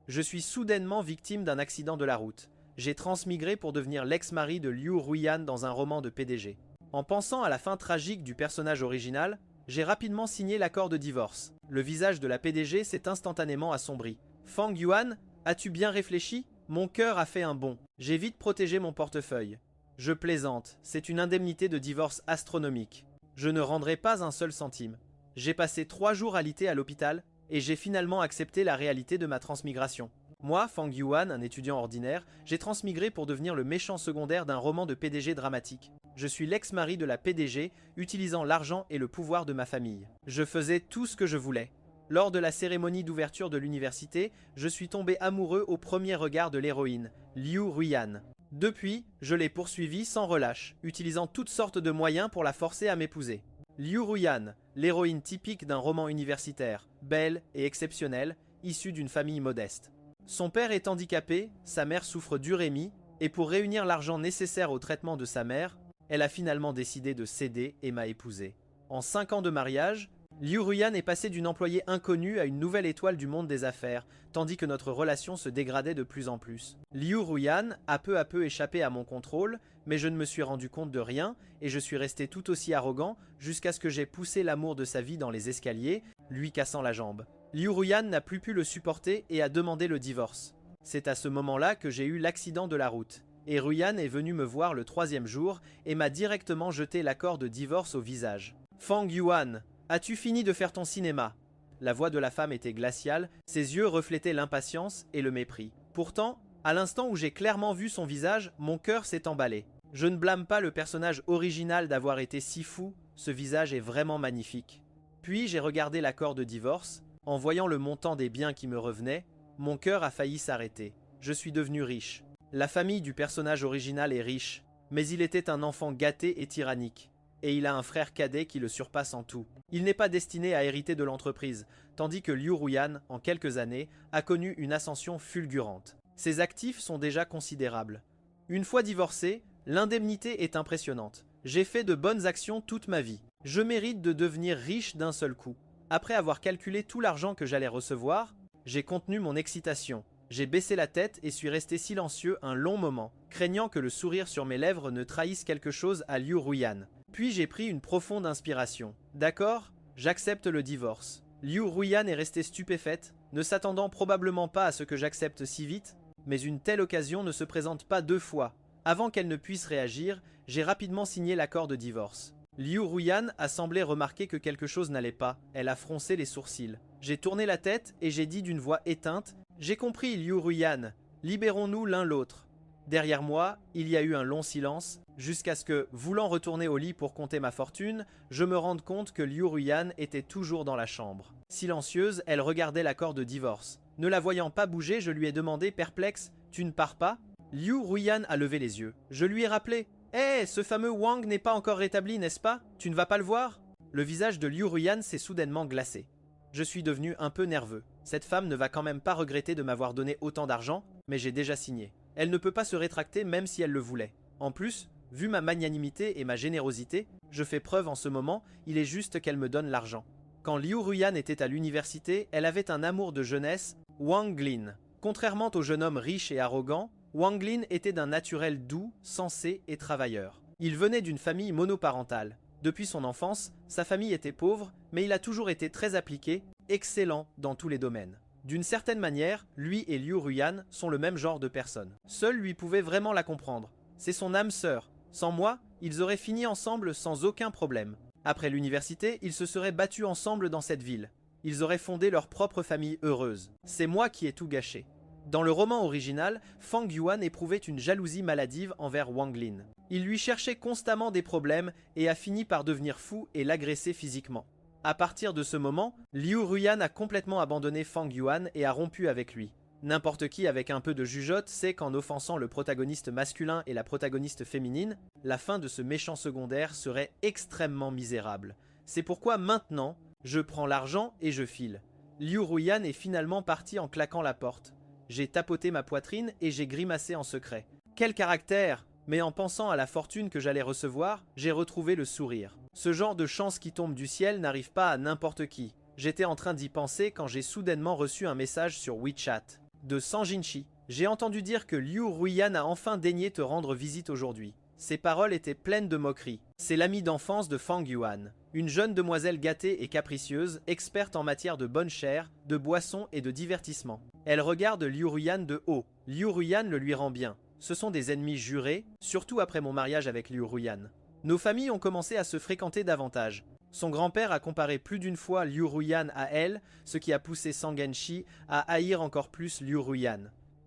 Je suis soudainement victime d'un accident de la route. J'ai transmigré pour devenir l'ex-mari de Liu Ruiyan dans un roman de PDG. En pensant à la fin tragique du personnage original, j'ai rapidement signé l'accord de divorce. Le visage de la PDG s'est instantanément assombri. Fang Yuan, as-tu bien réfléchi? Mon cœur a fait un bond. J'ai vite protégé mon portefeuille. Je plaisante, c'est une indemnité de divorce astronomique. Je ne rendrai pas un seul centime. J'ai passé 3 jours alité à l'hôpital et j'ai finalement accepté la réalité de ma transmigration. Moi, Fang Yuan, un étudiant ordinaire, j'ai transmigré pour devenir le méchant secondaire d'un roman de PDG dramatique. Je suis l'ex-mari de la PDG, utilisant l'argent et le pouvoir de ma famille. Je faisais tout ce que je voulais. Lors de la cérémonie d'ouverture de l'université, je suis tombé amoureux au premier regard de l'héroïne, Liu Ruiyan. Depuis, je l'ai poursuivie sans relâche, utilisant toutes sortes de moyens pour la forcer à m'épouser. Liu Ruiyan, l'héroïne typique d'un roman universitaire, belle et exceptionnelle, issue d'une famille modeste. Son père est handicapé, sa mère souffre d'urémie, et pour réunir l'argent nécessaire au traitement de sa mère, elle a finalement décidé de céder et m'a épousé. En 5 ans de mariage, Liu Ruiyan est passé d'une employée inconnue à une nouvelle étoile du monde des affaires, tandis que notre relation se dégradait de plus en plus. Liu Ruiyan a peu à peu échappé à mon contrôle, mais je ne me suis rendu compte de rien, et je suis resté tout aussi arrogant jusqu'à ce que j'ai poussé l'amour de sa vie dans les escaliers, lui cassant la jambe. Liu Ruiyan n'a plus pu le supporter et a demandé le divorce. C'est à ce moment-là que j'ai eu l'accident de la route. Et Ruiyan est venu me voir le 3e jour et m'a directement jeté l'accord de divorce au visage. Fang Yuan, as-tu fini de faire ton cinéma? La voix de la femme était glaciale, ses yeux reflétaient l'impatience et le mépris. Pourtant, à l'instant où j'ai clairement vu son visage, mon cœur s'est emballé. Je ne blâme pas le personnage original d'avoir été si fou, ce visage est vraiment magnifique. Puis j'ai regardé l'accord de divorce. En voyant le montant des biens qui me revenaient, mon cœur a failli s'arrêter. Je suis devenu riche. La famille du personnage original est riche, mais il était un enfant gâté et tyrannique. Et il a un frère cadet qui le surpasse en tout. Il n'est pas destiné à hériter de l'entreprise, tandis que Liu Ruiyan, en quelques années, a connu une ascension fulgurante. Ses actifs sont déjà considérables. Une fois divorcé, l'indemnité est impressionnante. J'ai fait de bonnes actions toute ma vie. Je mérite de devenir riche d'un seul coup. Après avoir calculé tout l'argent que j'allais recevoir, j'ai contenu mon excitation. J'ai baissé la tête et suis resté silencieux un long moment, craignant que le sourire sur mes lèvres ne trahisse quelque chose à Liu Ruiyan. Puis j'ai pris une profonde inspiration. D'accord, j'accepte le divorce. Liu Ruiyan est restée stupéfaite, ne s'attendant probablement pas à ce que j'accepte si vite, mais une telle occasion ne se présente pas 2 fois. Avant qu'elle ne puisse réagir, j'ai rapidement signé l'accord de divorce. Liu Ruiyan a semblé remarquer que quelque chose n'allait pas. Elle a froncé les sourcils. J'ai tourné la tête et j'ai dit d'une voix éteinte « J'ai compris, Liu Ruiyan. Libérons-nous l'un l'autre. » Derrière moi, il y a eu un long silence, jusqu'à ce que, voulant retourner au lit pour compter ma fortune, je me rende compte que Liu Ruiyan était toujours dans la chambre. Silencieuse, elle regardait l'accord de divorce. Ne la voyant pas bouger, je lui ai demandé, perplexe « Tu ne pars pas ?» Liu Ruiyan a levé les yeux. Je lui ai rappelé « Hé, ce fameux Wang n'est pas encore rétabli, n'est-ce pas? Tu ne vas pas le voir ?» Le visage de Liu Ruiyan s'est soudainement glacé. Je suis devenu un peu nerveux. Cette femme ne va quand même pas regretter de m'avoir donné autant d'argent, mais j'ai déjà signé. Elle ne peut pas se rétracter même si elle le voulait. En plus, vu ma magnanimité et ma générosité, je fais preuve en ce moment, il est juste qu'elle me donne l'argent. Quand Liu Ruiyan était à l'université, elle avait un amour de jeunesse, Wang Lin. Contrairement au jeune homme riche et arrogant, Wang Lin était d'un naturel doux, sensé et travailleur. Il venait d'une famille monoparentale. Depuis son enfance, sa famille était pauvre, mais il a toujours été très appliqué, excellent dans tous les domaines. D'une certaine manière, lui et Liu Ruiyan sont le même genre de personne. Seul lui pouvait vraiment la comprendre. C'est son âme sœur. Sans moi, ils auraient fini ensemble sans aucun problème. Après l'université, ils se seraient battus ensemble dans cette ville. Ils auraient fondé leur propre famille heureuse. C'est moi qui ai tout gâché. Dans le roman original, Fang Yuan éprouvait une jalousie maladive envers Wang Lin. Il lui cherchait constamment des problèmes et a fini par devenir fou et l'agresser physiquement. À partir de ce moment, Liu Ruiyan a complètement abandonné Fang Yuan et a rompu avec lui. N'importe qui avec un peu de jugeote sait qu'en offensant le protagoniste masculin et la protagoniste féminine, la fin de ce méchant secondaire serait extrêmement misérable. C'est pourquoi maintenant, je prends l'argent et je file. Liu Ruiyan est finalement parti en claquant la porte. J'ai tapoté ma poitrine et j'ai grimacé en secret. Quel caractère! Mais en pensant à la fortune que j'allais recevoir, j'ai retrouvé le sourire. Ce genre de chance qui tombe du ciel n'arrive pas à n'importe qui. J'étais en train d'y penser quand j'ai soudainement reçu un message sur WeChat. de Sanjinchi. J'ai entendu dire que Liu Ruiyan a enfin daigné te rendre visite aujourd'hui. Ses paroles étaient pleines de moquerie. C'est l'amie d'enfance de Fang Yuan, une jeune demoiselle gâtée et capricieuse, experte en matière de bonne chère, de boissons et de divertissement. Elle regarde Liu Ruiyan de haut. Liu Ruiyan le lui rend bien. Ce sont des ennemis jurés, surtout après mon mariage avec Liu Ruiyan. Nos familles ont commencé à se fréquenter davantage. Son grand-père a comparé plus d'une fois Liu Ruiyan à elle, ce qui a poussé Sangenshi à haïr encore plus Liu Ruiyan.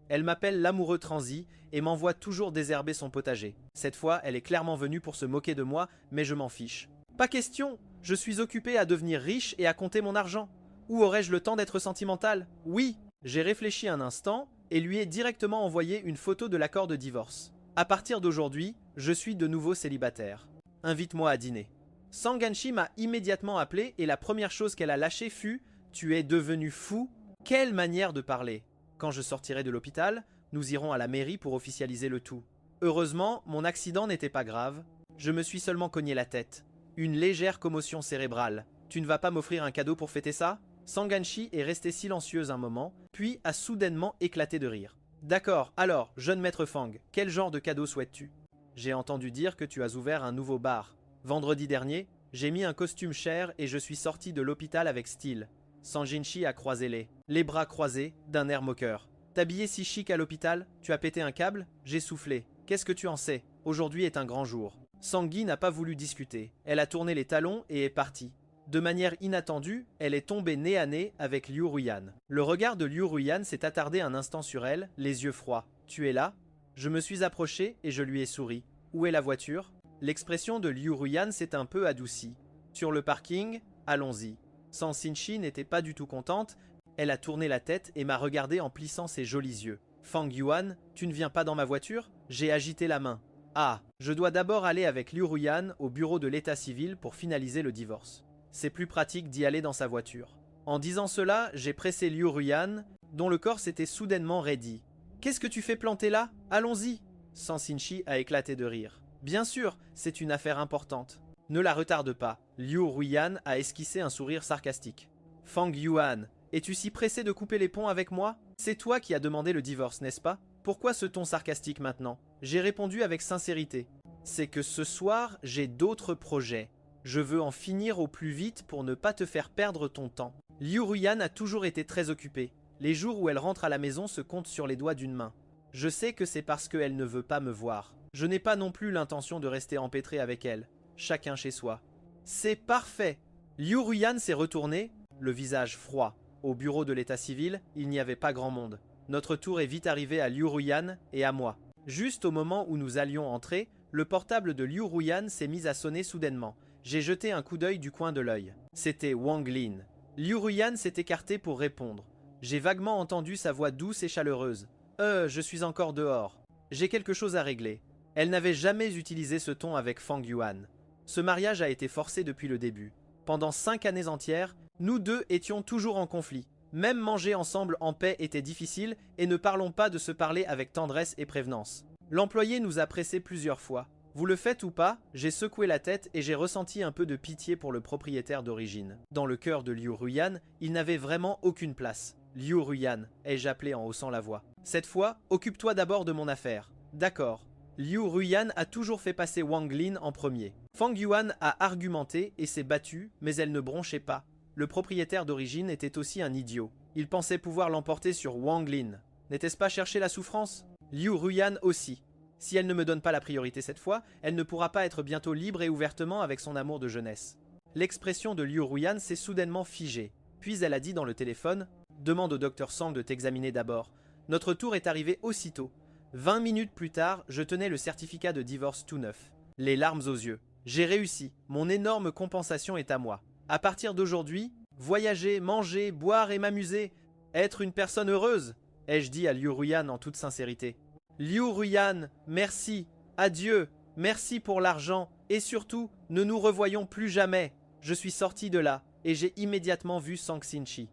Elle m'appelle l'amoureux transi et m'envoie toujours désherber son potager. Cette fois, elle est clairement venue pour se moquer de moi, mais je m'en fiche. Pas question, je suis occupé à devenir riche et à compter mon argent. Où aurais-je le temps d'être sentimental? Oui. J'ai réfléchi un instant et lui ai directement envoyé une photo de l'accord de divorce. À partir d'aujourd'hui, je suis de nouveau célibataire. Invite-moi à dîner. Sangenshi m'a immédiatement appelé et la première chose qu'elle a lâchée fut « Tu es devenu fou ?» Quelle manière de parler! Quand je sortirai de l'hôpital, nous irons à la mairie pour officialiser le tout. Heureusement, mon accident n'était pas grave. Je me suis seulement cogné la tête. Une légère commotion cérébrale. Tu ne vas pas m'offrir un cadeau pour fêter ça? Sangenshi est restée silencieuse un moment, puis a soudainement éclaté de rire. D'accord, alors, jeune maître Fang, quel genre de cadeau souhaites-tu? J'ai entendu dire que tu as ouvert un nouveau bar. Vendredi dernier, j'ai mis un costume cher et je suis sorti de l'hôpital avec style. Sanjinchi a croisé les bras croisés, d'un air moqueur. T'habiller si chic à l'hôpital? Tu as pété un câble? J'ai soufflé. Qu'est-ce que tu en sais? Aujourd'hui est un grand jour. Sangui n'a pas voulu discuter. Elle a tourné les talons et est partie. De manière inattendue, elle est tombée nez à nez avec Liu Ruiyan. Le regard de Liu Ruiyan s'est attardé un instant sur elle, les yeux froids. Tu es là? Je me suis approché et je lui ai souri. Où est la voiture? L'expression de Liu Ruiyan s'est un peu adoucie. Sur le parking? Allons-y. Sanjinchi n'était pas du tout contente, elle a tourné la tête et m'a regardé en plissant ses jolis yeux. Fang Yuan, tu ne viens pas dans ma voiture? J'ai agité la main. Ah, je dois d'abord aller avec Liu Ruiyan au bureau de l'état civil pour finaliser le divorce. C'est plus pratique d'y aller dans sa voiture. En disant cela, j'ai pressé Liu Ruiyan, dont le corps s'était soudainement raidi. Qu'est-ce que tu fais planter là? Allons-y. Sanjinchi a éclaté de rire. Bien sûr, c'est une affaire importante. Ne la retarde pas. Liu Ruiyan a esquissé un sourire sarcastique. Fang Yuan, es-tu si pressé de couper les ponts avec moi? C'est toi qui as demandé le divorce, n'est-ce pas? Pourquoi ce ton sarcastique maintenant? J'ai répondu avec sincérité. C'est que ce soir, j'ai d'autres projets. Je veux en finir au plus vite pour ne pas te faire perdre ton temps. Liu Ruiyan a toujours été très occupée. Les jours où elle rentre à la maison se comptent sur les doigts d'une main. Je sais que c'est parce qu'elle ne veut pas me voir. Je n'ai pas non plus l'intention de rester empêtré avec elle. Chacun chez soi. C'est parfait. Liu Ruiyan s'est retourné, le visage froid. Au bureau de l'état civil, il n'y avait pas grand monde. Notre tour est vite arrivé à Liu Ruiyan et à moi. Juste au moment où nous allions entrer, le portable de Liu Ruiyan s'est mis à sonner soudainement. J'ai jeté un coup d'œil du coin de l'œil. C'était Wang Lin. Liu Ruiyan s'est écarté pour répondre. J'ai vaguement entendu sa voix douce et chaleureuse. Je suis encore dehors. J'ai quelque chose à régler. Elle n'avait jamais utilisé ce ton avec Fang Yuan. Ce mariage a été forcé depuis le début. Pendant 5 années entières, nous deux étions toujours en conflit. Même manger ensemble en paix était difficile et ne parlons pas de se parler avec tendresse et prévenance. L'employé nous a pressés plusieurs fois. Vous le faites ou pas, j'ai secoué la tête et j'ai ressenti un peu de pitié pour le propriétaire d'origine. Dans le cœur de Liu Ruiyan, il n'avait vraiment aucune place. Liu Ruiyan, ai-je appelé en haussant la voix. Cette fois, occupe-toi d'abord de mon affaire. D'accord. Liu Ruiyan a toujours fait passer Wang Lin en premier. Fang Yuan a argumenté et s'est battu, mais elle ne bronchait pas. Le propriétaire d'origine était aussi un idiot. Il pensait pouvoir l'emporter sur Wang Lin. N'était-ce pas chercher la souffrance? Liu Ruiyan aussi. Si elle ne me donne pas la priorité cette fois, elle ne pourra pas être bientôt libre et ouvertement avec son amour de jeunesse. L'expression de Liu Ruiyan s'est soudainement figée. Puis elle a dit dans le téléphone « Demande au docteur Sang de t'examiner d'abord. Notre tour est arrivé aussitôt. 20 minutes plus tard, je tenais le certificat de divorce tout neuf. Les larmes aux yeux. J'ai réussi. Mon énorme compensation est à moi. À partir d'aujourd'hui, voyager, manger, boire et m'amuser. Être une personne heureuse, ai-je dit à Liu Ruiyan en toute sincérité. Liu Ruiyan, merci. Adieu. Merci pour l'argent. Et surtout, ne nous revoyons plus jamais. Je suis sorti de là et j'ai immédiatement vu Sanjinchi.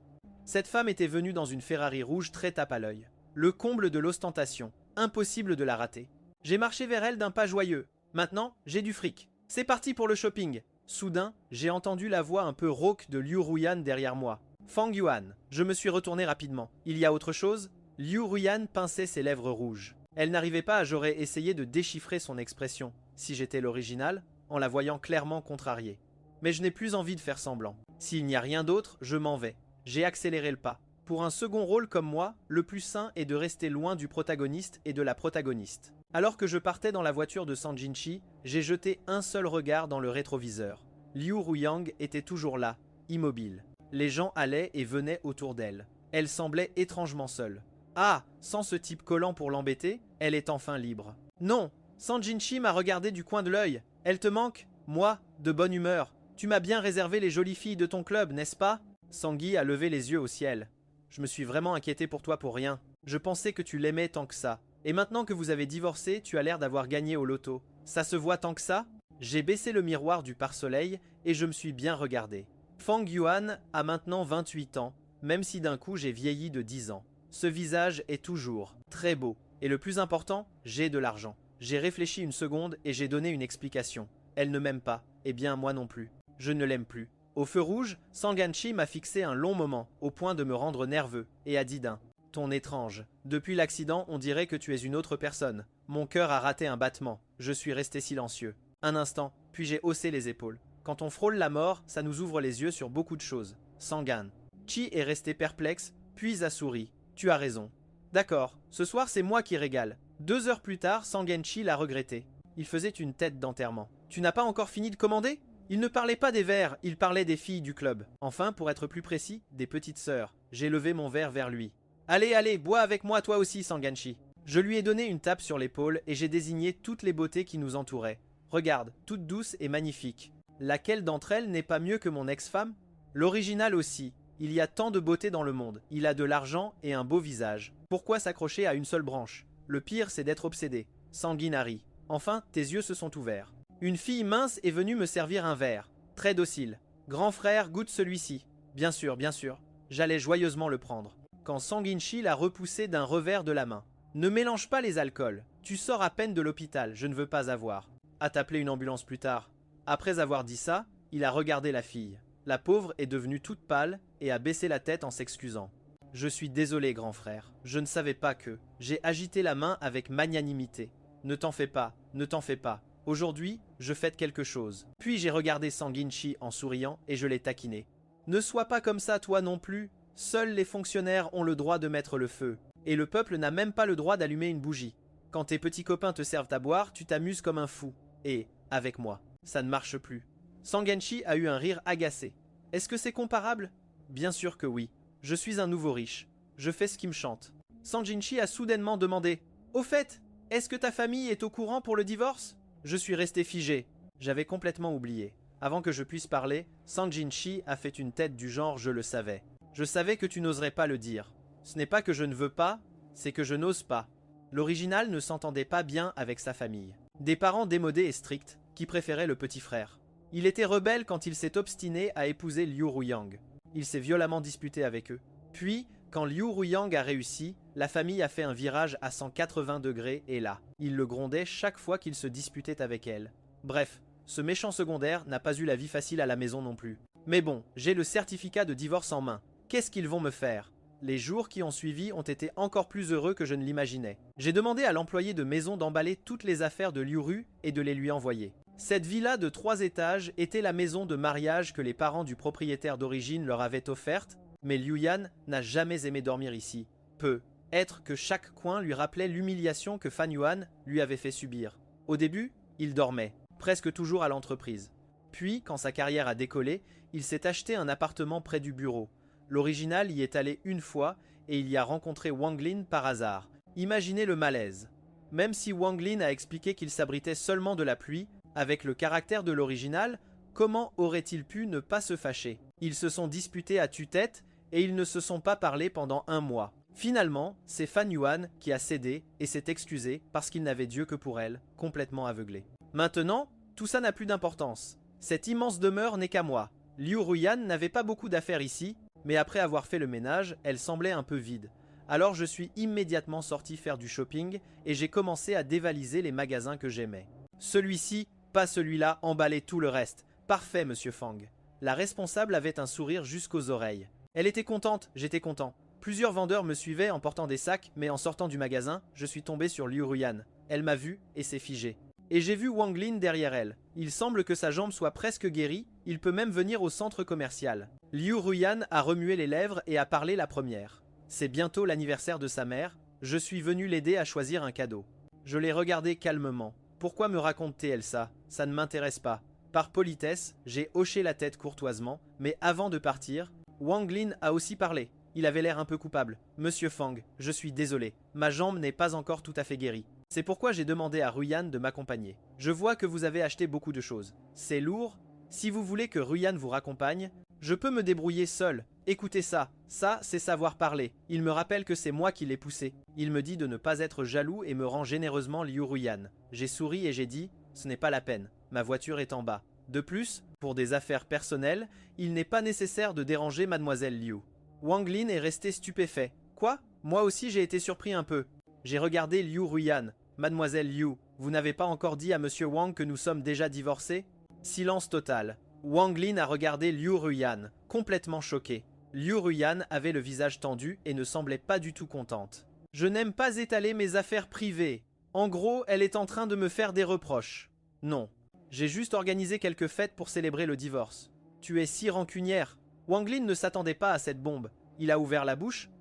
Cette femme était venue dans une Ferrari rouge très tape à l'œil. Le comble de l'ostentation. Impossible de la rater. J'ai marché vers elle d'un pas joyeux. Maintenant, j'ai du fric. C'est parti pour le shopping. Soudain, j'ai entendu la voix un peu rauque de Liu Ruiyan derrière moi. Fang Yuan. Je me suis retourné rapidement. Il y a autre chose? Liu Ruyan pinçait ses lèvres rouges. Elle n'arrivait pas, j'aurais essayé de déchiffrer son expression, si j'étais l'original, en la voyant clairement contrariée. Mais je n'ai plus envie de faire semblant. S'il n'y a rien d'autre, je m'en vais. J'ai accéléré le pas. Pour un second rôle comme moi, le plus sain est de rester loin du protagoniste et de la protagoniste. Alors que je partais dans la voiture de Sanjinchi, j'ai jeté un seul regard dans le rétroviseur. Liu Ruyang était toujours là, immobile. Les gens allaient et venaient autour d'elle. Elle semblait étrangement seule. Ah, sans ce type collant pour l'embêter, elle est enfin libre. Non, Sanjinchi m'a regardé du coin de l'œil. Elle te manque? Moi, de bonne humeur. Tu m'as bien réservé les jolies filles de ton club, n'est-ce pas? Sangui a levé les yeux au ciel. Je me suis vraiment inquiété pour toi pour rien. Je pensais que tu l'aimais tant que ça. Et maintenant que vous avez divorcé, tu as l'air d'avoir gagné au loto. Ça se voit tant que ça? J'ai baissé le miroir du pare-soleil et je me suis bien regardé. Fang Yuan a maintenant 28 ans, même si d'un coup j'ai vieilli de 10 ans. Ce visage est toujours très beau. Et le plus important, j'ai de l'argent. J'ai réfléchi une seconde et j'ai donné une explication. Elle ne m'aime pas, eh bien moi non plus. Je ne l'aime plus. Au feu rouge, Sanganchi m'a fixé un long moment, au point de me rendre nerveux, et a dit d'un ton étrange. Depuis l'accident, on dirait que tu es une autre personne. Mon cœur a raté un battement. Je suis resté silencieux. Un instant, puis j'ai haussé les épaules. Quand on frôle la mort, ça nous ouvre les yeux sur beaucoup de choses. Sangan. Chi est resté perplexe, puis a souri. Tu as raison. D'accord, ce soir c'est moi qui régale. 2 heures plus tard, Sangenchi l'a regretté. Il faisait une tête d'enterrement. Tu n'as pas encore fini de commander? Il ne parlait pas des verres, il parlait des filles du club. Enfin, pour être plus précis, des petites sœurs. J'ai levé mon verre vers lui. Allez, allez, bois avec moi toi aussi, Sanganchi. Je lui ai donné une tape sur l'épaule et j'ai désigné toutes les beautés qui nous entouraient. Regarde, toutes douces et magnifiques. Laquelle d'entre elles n'est pas mieux que mon ex-femme? L'original aussi. Il y a tant de beauté dans le monde. Il a de l'argent et un beau visage. Pourquoi s'accrocher à une seule branche? Le pire, c'est d'être obsédé. Sanguinari. Enfin, tes yeux se sont ouverts. Une fille mince est venue me servir un verre. Très docile. Grand frère, goûte celui-ci. Bien sûr, bien sûr. J'allais joyeusement le prendre. Quand Sanginchi l'a repoussé d'un revers de la main. Ne mélange pas les alcools. Tu sors à peine de l'hôpital, je ne veux pas avoir. À t'appeler une ambulance plus tard. Après avoir dit ça, il a regardé la fille. La pauvre est devenue toute pâle et a baissé la tête en s'excusant. Je suis désolé, grand frère. Je ne savais pas que... J'ai agité la main avec magnanimité. Ne t'en fais pas, ne t'en fais pas. Aujourd'hui, je fête quelque chose. Puis j'ai regardé Sanginchi en souriant et je l'ai taquiné. Ne sois pas comme ça toi non plus. Seuls les fonctionnaires ont le droit de mettre le feu. Et le peuple n'a même pas le droit d'allumer une bougie. Quand tes petits copains te servent à boire, tu t'amuses comme un fou. Et, avec moi, ça ne marche plus. Sangenchi a eu un rire agacé. Est-ce que c'est comparable? Bien sûr que oui. Je suis un nouveau riche. Je fais ce qui me chante. Sanjinchi a soudainement demandé. Au fait, est-ce que ta famille est au courant pour le divorce? Je suis resté figé. J'avais complètement oublié. Avant que je puisse parler, Sanjinchi a fait une tête du genre je le savais. Je savais que tu n'oserais pas le dire. Ce n'est pas que je ne veux pas, c'est que je n'ose pas. L'original ne s'entendait pas bien avec sa famille. Des parents démodés et stricts, qui préféraient le petit frère. Il était rebelle quand il s'est obstiné à épouser Liu Ruyang. Il s'est violemment disputé avec eux. Puis, quand Liu Ruyang a réussi, la famille a fait un virage à 180 degrés et là, il le grondait chaque fois qu'il se disputait avec elle. Bref, ce méchant secondaire n'a pas eu la vie facile à la maison non plus. Mais bon, j'ai le certificat de divorce en main. Qu'est-ce qu'ils vont me faire? Les jours qui ont suivi ont été encore plus heureux que je ne l'imaginais. J'ai demandé à l'employé de maison d'emballer toutes les affaires de Liu Ru et de les lui envoyer. Cette villa de 3 étages était la maison de mariage que les parents du propriétaire d'origine leur avaient offerte, mais Liu Yan n'a jamais aimé dormir ici. Peu. Être que chaque coin lui rappelait l'humiliation que Fan Yuan lui avait fait subir. Au début, il dormait, presque toujours à l'entreprise. Puis, quand sa carrière a décollé, il s'est acheté un appartement près du bureau. L'original y est allé une fois et il y a rencontré Wang Lin par hasard. Imaginez le malaise. Même si Wang Lin a expliqué qu'il s'abritait seulement de la pluie, avec le caractère de l'original, comment aurait-il pu ne pas se fâcher? Ils se sont disputés à tue-tête et ils ne se sont pas parlé pendant 1 mois. Finalement, c'est Fan Yuan qui a cédé et s'est excusé parce qu'il n'avait Dieu que pour elle, complètement aveuglé. Maintenant, tout ça n'a plus d'importance. Cette immense demeure n'est qu'à moi. Liu Ruyan n'avait pas beaucoup d'affaires ici, mais après avoir fait le ménage, elle semblait un peu vide. Alors je suis immédiatement sorti faire du shopping et j'ai commencé à dévaliser les magasins que j'aimais. Celui-ci, pas celui-là, emballait tout le reste. Parfait, monsieur Fang. La responsable avait un sourire jusqu'aux oreilles. Elle était contente, j'étais content. Plusieurs vendeurs me suivaient en portant des sacs, mais en sortant du magasin, je suis tombé sur Liu Ruyan. Elle m'a vu et s'est figée. Et j'ai vu Wang Lin derrière elle. Il semble que sa jambe soit presque guérie, il peut même venir au centre commercial. Liu Ruyan a remué les lèvres et a parlé la première. C'est bientôt l'anniversaire de sa mère, je suis venu l'aider à choisir un cadeau. Je l'ai regardé calmement. Pourquoi me raconte-t-elle ça? Ça ne m'intéresse pas. Par politesse, j'ai hoché la tête courtoisement, mais avant de partir, Wang Lin a aussi parlé. Il avait l'air un peu coupable. Monsieur Fang, je suis désolé. Ma jambe n'est pas encore tout à fait guérie. C'est pourquoi j'ai demandé à Ruyan de m'accompagner. Je vois que vous avez acheté beaucoup de choses. C'est lourd. Si vous voulez que Ruyan vous raccompagne, je peux me débrouiller seul. Écoutez ça. Ça, c'est savoir parler. Il me rappelle que c'est moi qui l'ai poussé. Il me dit de ne pas être jaloux et me rend généreusement Liu Ruyan. J'ai souri et j'ai dit « Ce n'est pas la peine. Ma voiture est en bas. » De plus, pour des affaires personnelles, il n'est pas nécessaire de déranger mademoiselle Liu. Wang Lin est resté stupéfait. Quoi? Moi aussi j'ai été surpris un peu. J'ai regardé Liu Ruyan. Mademoiselle Liu, vous n'avez pas encore dit à monsieur Wang que nous sommes déjà divorcés? Silence total. Wang Lin a regardé Liu Ruyan, complètement choqué. Liu Ruyan avait le visage tendu et ne semblait pas du tout contente. Je n'aime pas étaler mes affaires privées. En gros, elle est en train de me faire des reproches. Non. J'ai juste organisé quelques fêtes pour célébrer le divorce. Tu es si rancunière. Wang Lin ne s'attendait pas à cette bombe. Il a ouvert la bouche.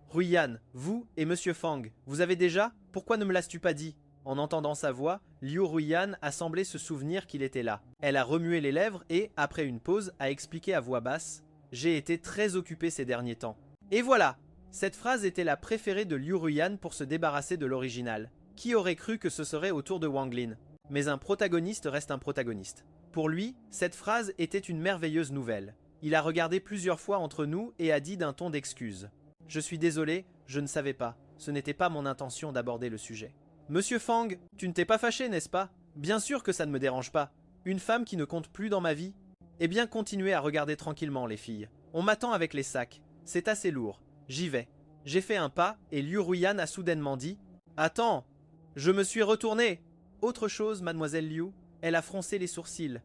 Ruyan, vous et monsieur Fang, vous avez déjà? Pourquoi ne me l'as-tu pas dit? En entendant sa voix, Liu Ruyan a semblé se souvenir qu'il était là. Elle a remué les lèvres et, après une pause, a expliqué à voix basse « J'ai été très occupé ces derniers temps. » Et voilà! Cette phrase était la préférée de Liu Ruyan pour se débarrasser de l'original. Qui aurait cru que ce serait au tour de Wang Lin? Mais un protagoniste reste un protagoniste. Pour lui, cette phrase était une merveilleuse nouvelle. Il a regardé plusieurs fois entre nous et a dit d'un ton d'excuse. « Je suis désolé, je ne savais pas. Ce n'était pas mon intention d'aborder le sujet. » Monsieur Fang, tu ne t'es pas fâché, n'est-ce pas? Bien sûr que ça ne me dérange pas. Une femme qui ne compte plus dans ma vie? Eh bien, continuez à regarder tranquillement, les filles. On m'attend avec les sacs. C'est assez lourd. J'y vais. J'ai fait un pas et Liu Ruyan a soudainement dit « Attends! Je me suis retourné !» Autre chose, mademoiselle Liu, elle a froncé les sourcils.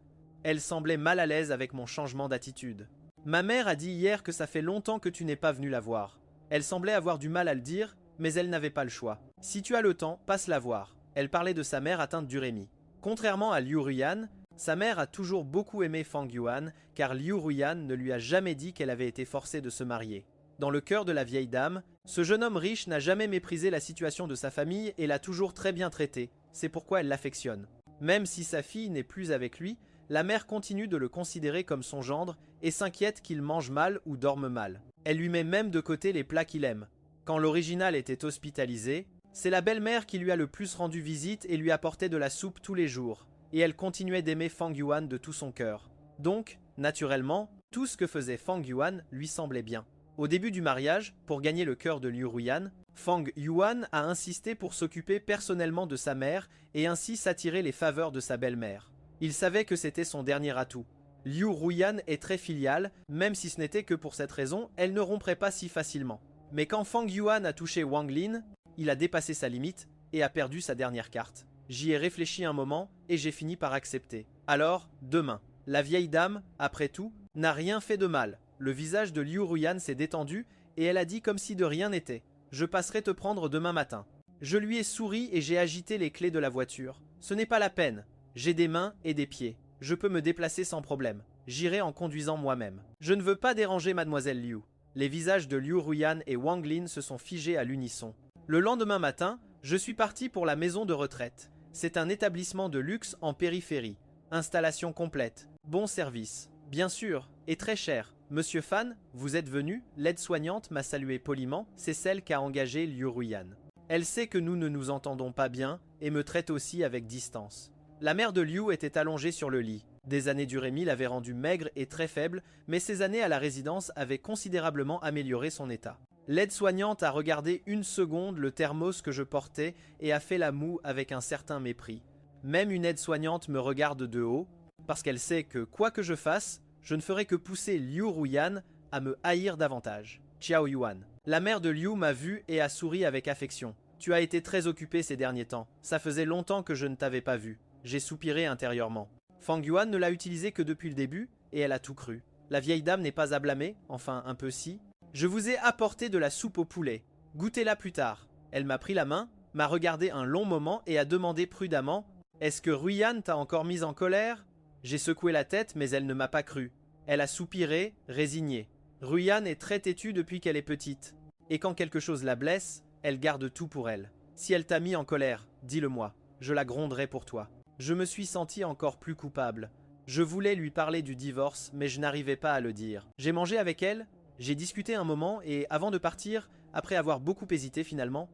Elle semblait mal à l'aise avec mon changement d'attitude. Ma mère a dit hier que ça fait longtemps que tu n'es pas venu la voir. Elle semblait avoir du mal à le dire, mais elle n'avait pas le choix. Si tu as le temps, passe la voir. Elle parlait de sa mère atteinte d'urémie. Contrairement à Liu Ruyan, sa mère a toujours beaucoup aimé Fang Yuan, car Liu Ruyan ne lui a jamais dit qu'elle avait été forcée de se marier. Dans le cœur de la vieille dame, ce jeune homme riche n'a jamais méprisé la situation de sa famille et l'a toujours très bien traité. C'est pourquoi elle l'affectionne. Même si sa fille n'est plus avec lui, la mère continue de le considérer comme son gendre et s'inquiète qu'il mange mal ou dorme mal. Elle lui met même de côté les plats qu'il aime. Quand l'original était hospitalisé, c'est la belle-mère qui lui a le plus rendu visite et lui apportait de la soupe tous les jours. Et elle continuait d'aimer Fang Yuan de tout son cœur. Donc, naturellement, tout ce que faisait Fang Yuan lui semblait bien. Au début du mariage, pour gagner le cœur de Liu Ruyan, Fang Yuan a insisté pour s'occuper personnellement de sa mère et ainsi s'attirer les faveurs de sa belle-mère. Il savait que c'était son dernier atout. Liu Ruyan est très filiale, même si ce n'était que pour cette raison, elle ne romprait pas si facilement. Mais quand Fang Yuan a touché Wang Lin, il a dépassé sa limite et a perdu sa dernière carte. J'y ai réfléchi un moment et j'ai fini par accepter. Alors, demain. La vieille dame, après tout, n'a rien fait de mal. Le visage de Liu Ruyan s'est détendu et elle a dit comme si de rien n'était. Je passerai te prendre demain matin. Je lui ai souri et j'ai agité les clés de la voiture. Ce n'est pas la peine. J'ai des mains et des pieds. Je peux me déplacer sans problème. J'irai en conduisant moi-même. Je ne veux pas déranger mademoiselle Liu. Les visages de Liu Ruyan et Wang Lin se sont figés à l'unisson. Le lendemain matin, je suis parti pour la maison de retraite. C'est un établissement de luxe en périphérie. Installation complète. Bon service. Bien sûr, et très cher. Monsieur Fan, vous êtes venu? L'aide-soignante m'a salué poliment. C'est celle qu'a engagée Liu Ruyan. Elle sait que nous ne nous entendons pas bien et me traite aussi avec distance. La mère de Liu était allongée sur le lit. Des années d'urémie l'avaient rendue maigre et très faible, mais ces années à la résidence avaient considérablement amélioré son état. L'aide-soignante a regardé une seconde le thermos que je portais et a fait la moue avec un certain mépris. Même une aide-soignante me regarde de haut, parce qu'elle sait que quoi que je fasse, je ne ferai que pousser Liu Ruyan à me haïr davantage. Xiao Yuan. La mère de Liu m'a vu et a souri avec affection. Tu as été très occupé ces derniers temps. Ça faisait longtemps que je ne t'avais pas vu. J'ai soupiré intérieurement. Fang Yuan ne l'a utilisé que depuis le début et elle a tout cru. La vieille dame n'est pas à blâmer, enfin un peu si. Je vous ai apporté de la soupe au poulet. Goûtez-la plus tard. Elle m'a pris la main, m'a regardé un long moment et a demandé prudemment « Est-ce que Ruyan t'a encore mise en colère ?» J'ai secoué la tête, mais elle ne m'a pas cru. Elle a soupiré, résignée. Ruyan est très têtue depuis qu'elle est petite. Et quand quelque chose la blesse, elle garde tout pour elle. Si elle t'a mis en colère, dis-le-moi. Je la gronderai pour toi. Je me suis senti encore plus coupable. Je voulais lui parler du divorce, mais je n'arrivais pas à le dire. J'ai mangé avec elle, j'ai discuté un moment et avant de partir, après avoir beaucoup hésité finalement,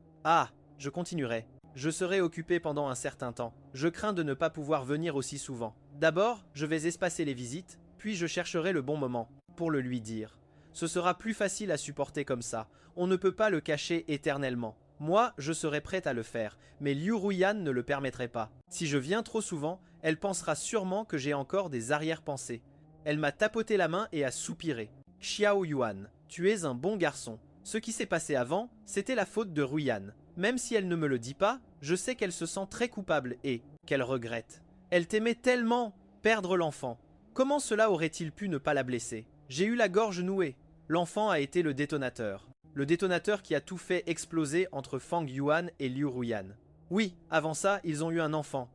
je continuerai. Je serai occupé pendant un certain temps. Je crains de ne pas pouvoir venir aussi souvent. D'abord, je vais espacer les visites, puis je chercherai le bon moment pour le lui dire. Ce sera plus facile à supporter comme ça. On ne peut pas le cacher éternellement. Moi, je serai prête à le faire, mais Liu Ruyan ne le permettrait pas. Si je viens trop souvent, elle pensera sûrement que j'ai encore des arrière-pensées. Elle m'a tapoté la main et a soupiré. Xiao Yuan, tu es un bon garçon. Ce qui s'est passé avant, c'était la faute de Ruyan. Même si elle ne me le dit pas, je sais qu'elle se sent très coupable et qu'elle regrette. Elle t'aimait tellement, perdre l'enfant. Comment cela aurait-il pu ne pas la blesser? J'ai eu la gorge nouée. L'enfant a été le détonateur. Le détonateur qui a tout fait exploser entre Fang Yuan et Liu Ruyan. Oui, avant ça, ils ont eu un enfant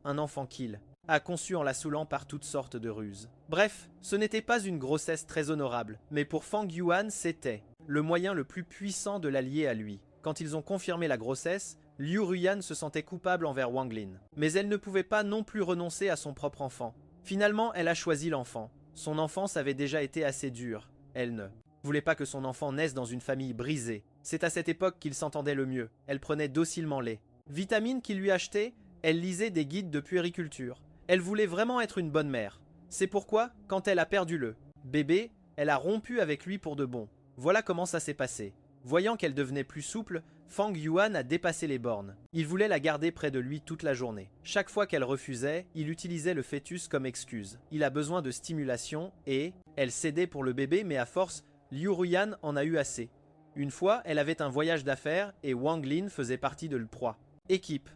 kill, a conçu en la saoulant par toutes sortes de ruses. Bref, ce n'était pas une grossesse très honorable, mais pour Fang Yuan, c'était le moyen le plus puissant de l'allier à lui. Quand ils ont confirmé la grossesse, Liu Ruyan se sentait coupable envers Wang Lin. Mais elle ne pouvait pas non plus renoncer à son propre enfant. Finalement, elle a choisi l'enfant. Son enfance avait déjà été assez dure. Elle ne voulait pas que son enfant naisse dans une famille brisée. C'est à cette époque qu'il s'entendait le mieux. Elle prenait docilement lait. Vitamines qu'il lui achetait, elle lisait des guides de puériculture. Elle voulait vraiment être une bonne mère. C'est pourquoi, quand elle a perdu le bébé, elle a rompu avec lui pour de bon. Voilà comment ça s'est passé. Voyant qu'elle devenait plus souple, Fang Yuan a dépassé les bornes. Il voulait la garder près de lui toute la journée. Chaque fois qu'elle refusait, il utilisait le fœtus comme excuse. Il a besoin de stimulation et elle cédait pour le bébé, mais à force, Liu Ruyan en a eu assez. Une fois, elle avait un voyage d'affaires et Wang Lin faisait partie de l'E3. Équipe.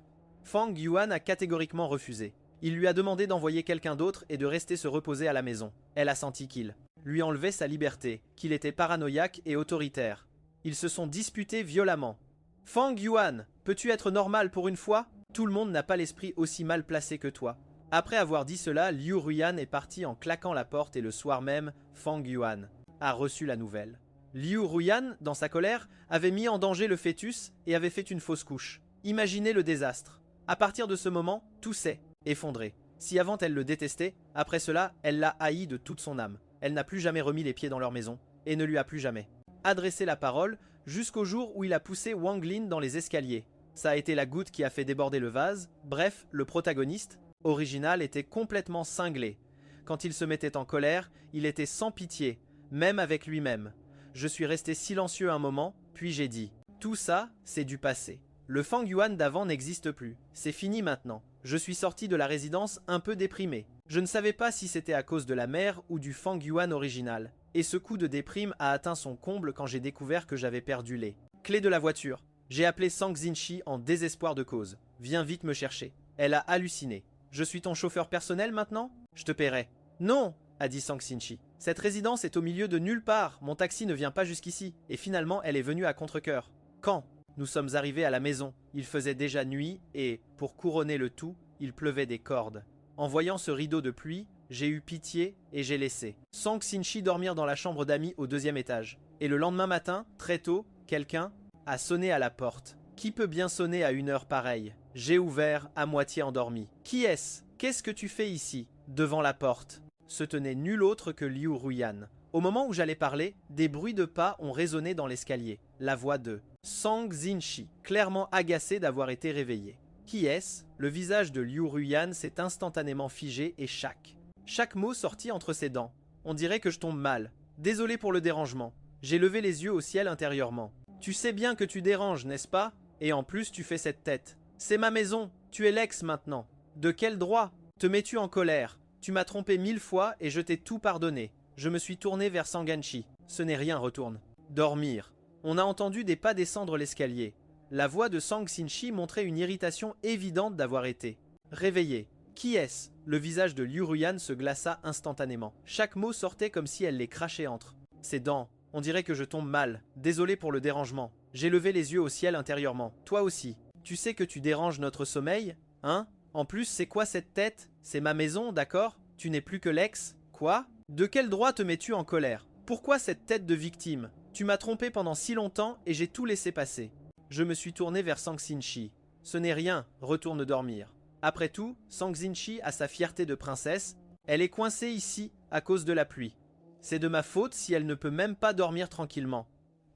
Fang Yuan a catégoriquement refusé. Il lui a demandé d'envoyer quelqu'un d'autre et de rester se reposer à la maison. Elle a senti qu'il lui enlevait sa liberté, qu'il était paranoïaque et autoritaire. Ils se sont disputés violemment. Fang Yuan, peux-tu être normal pour une fois? Tout le monde n'a pas l'esprit aussi mal placé que toi. Après avoir dit cela, Liu Ruyan est parti en claquant la porte et le soir même, Fang Yuan a reçu la nouvelle. Liu Ruyan, dans sa colère, avait mis en danger le fœtus et avait fait une fausse couche. Imaginez le désastre. À partir de ce moment, tout s'est effondré. Si avant elle le détestait, après cela, elle l'a haï de toute son âme. Elle n'a plus jamais remis les pieds dans leur maison et ne lui a plus jamais adressé la parole jusqu'au jour où il a poussé Wang Lin dans les escaliers. Ça a été la goutte qui a fait déborder le vase. Bref, le protagoniste, original, était complètement cinglé. Quand il se mettait en colère, il était sans pitié, même avec lui-même. Je suis resté silencieux un moment, puis j'ai dit « Tout ça, c'est du passé. Le Fang Yuan d'avant n'existe plus. C'est fini maintenant. Je suis sorti de la résidence un peu déprimé. Je ne savais pas si c'était à cause de la mère ou du Fang Yuan original. Et ce coup de déprime a atteint son comble quand j'ai découvert que j'avais perdu les clés de la voiture. J'ai appelé Sang Xinchi en désespoir de cause. Viens vite me chercher. Elle a halluciné. Je suis ton chauffeur personnel maintenant? Je te paierai. Non, a dit Sang Xinchi. Cette résidence est au milieu de nulle part. Mon taxi ne vient pas jusqu'ici. Et finalement, elle est venue à contre-cœur. Quand nous sommes arrivés à la maison, il faisait déjà nuit et, pour couronner le tout, il pleuvait des cordes. En voyant ce rideau de pluie, j'ai eu pitié et j'ai laissé Sang Xinchi dormir dans la chambre d'amis au 2e étage. Et le lendemain matin, très tôt, quelqu'un a sonné à la porte. Qui peut bien sonner à une heure pareille? J'ai ouvert, à moitié endormi. Qui est-ce? Qu'est-ce que tu fais ici? Devant la porte se tenait nul autre que Liu Ruyan. Au moment où j'allais parler, des bruits de pas ont résonné dans l'escalier. La voix de Sang Xinchi, clairement agacé d'avoir été réveillé. Qui est-ce? Le visage de Liu Ruyan s'est instantanément figé et chaque mot sortit entre ses dents. On dirait que je tombe mal. Désolé pour le dérangement. J'ai levé les yeux au ciel intérieurement. Tu sais bien que tu déranges, n'est-ce pas? Et en plus tu fais cette tête. C'est ma maison, tu es l'ex maintenant. De quel droit? Te mets-tu en colère? Tu m'as trompé 1000 fois et je t'ai tout pardonné. Je me suis tourné vers Sanganchi. Ce n'est rien, retourne. Dormir. On a entendu des pas descendre l'escalier. La voix de Sang Xinchi montrait une irritation évidente d'avoir été réveillée. Qui est-ce? Le visage de Liu Ruyan se glaça instantanément. Chaque mot sortait comme si elle les crachait entre ses dents. On dirait que je tombe mal. Désolé pour le dérangement. J'ai levé les yeux au ciel intérieurement. Toi aussi. Tu sais que tu déranges notre sommeil, hein? En plus, c'est quoi cette tête? C'est ma maison, d'accord? Tu n'es plus que l'ex? Quoi? De quel droit te mets-tu en colère? Pourquoi cette tête de victime? Tu m'as trompé pendant si longtemps et j'ai tout laissé passer. Je me suis tourné vers Sang Xinchi. Ce n'est rien, retourne dormir. Après tout, Sang Xinchi a sa fierté de princesse. Elle est coincée ici à cause de la pluie. C'est de ma faute si elle ne peut même pas dormir tranquillement.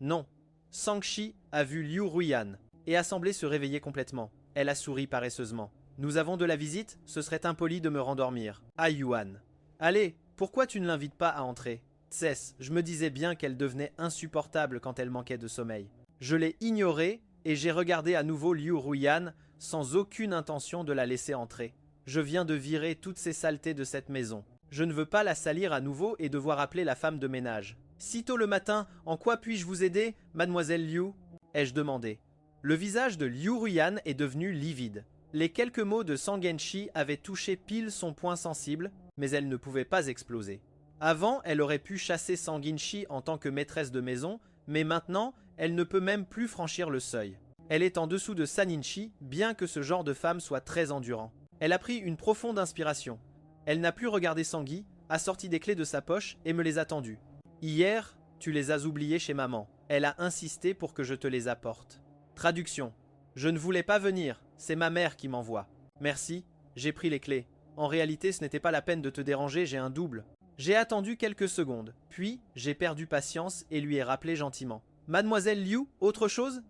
Non. Sang-Chi a vu Liu Ruiyan et a semblé se réveiller complètement. Elle a souri paresseusement. Nous avons de la visite, ce serait impoli de me rendormir. Ah Yuan. Allez, pourquoi tu ne l'invites pas à entrer? Cesse, je me disais bien qu'elle devenait insupportable quand elle manquait de sommeil. Je l'ai ignorée et j'ai regardé à nouveau Liu Ruiyan sans aucune intention de la laisser entrer. Je viens de virer toutes ces saletés de cette maison. Je ne veux pas la salir à nouveau et devoir appeler la femme de ménage. Sitôt le matin, en quoi puis-je vous aider, mademoiselle Liu? Ai-je demandé. Le visage de Liu Ruiyan est devenu livide. Les quelques mots de Sang Xinchi avaient touché pile son point sensible, mais elle ne pouvait pas exploser. Avant, elle aurait pu chasser Sang Xinchi en tant que maîtresse de maison, mais maintenant, elle ne peut même plus franchir le seuil. Elle est en dessous de Saninchi, bien que ce genre de femme soit très endurant. Elle a pris une profonde inspiration. Elle n'a plus regardé Sangui, a sorti des clés de sa poche et me les a tendues. Hier, tu les as oubliées chez maman. Elle a insisté pour que je te les apporte. Traduction. Je ne voulais pas venir, c'est ma mère qui m'envoie. Merci, j'ai pris les clés. En réalité, ce n'était pas la peine de te déranger, j'ai un double. J'ai attendu quelques secondes, puis j'ai perdu patience et lui ai rappelé gentiment. Mademoiselle Liu, autre chose?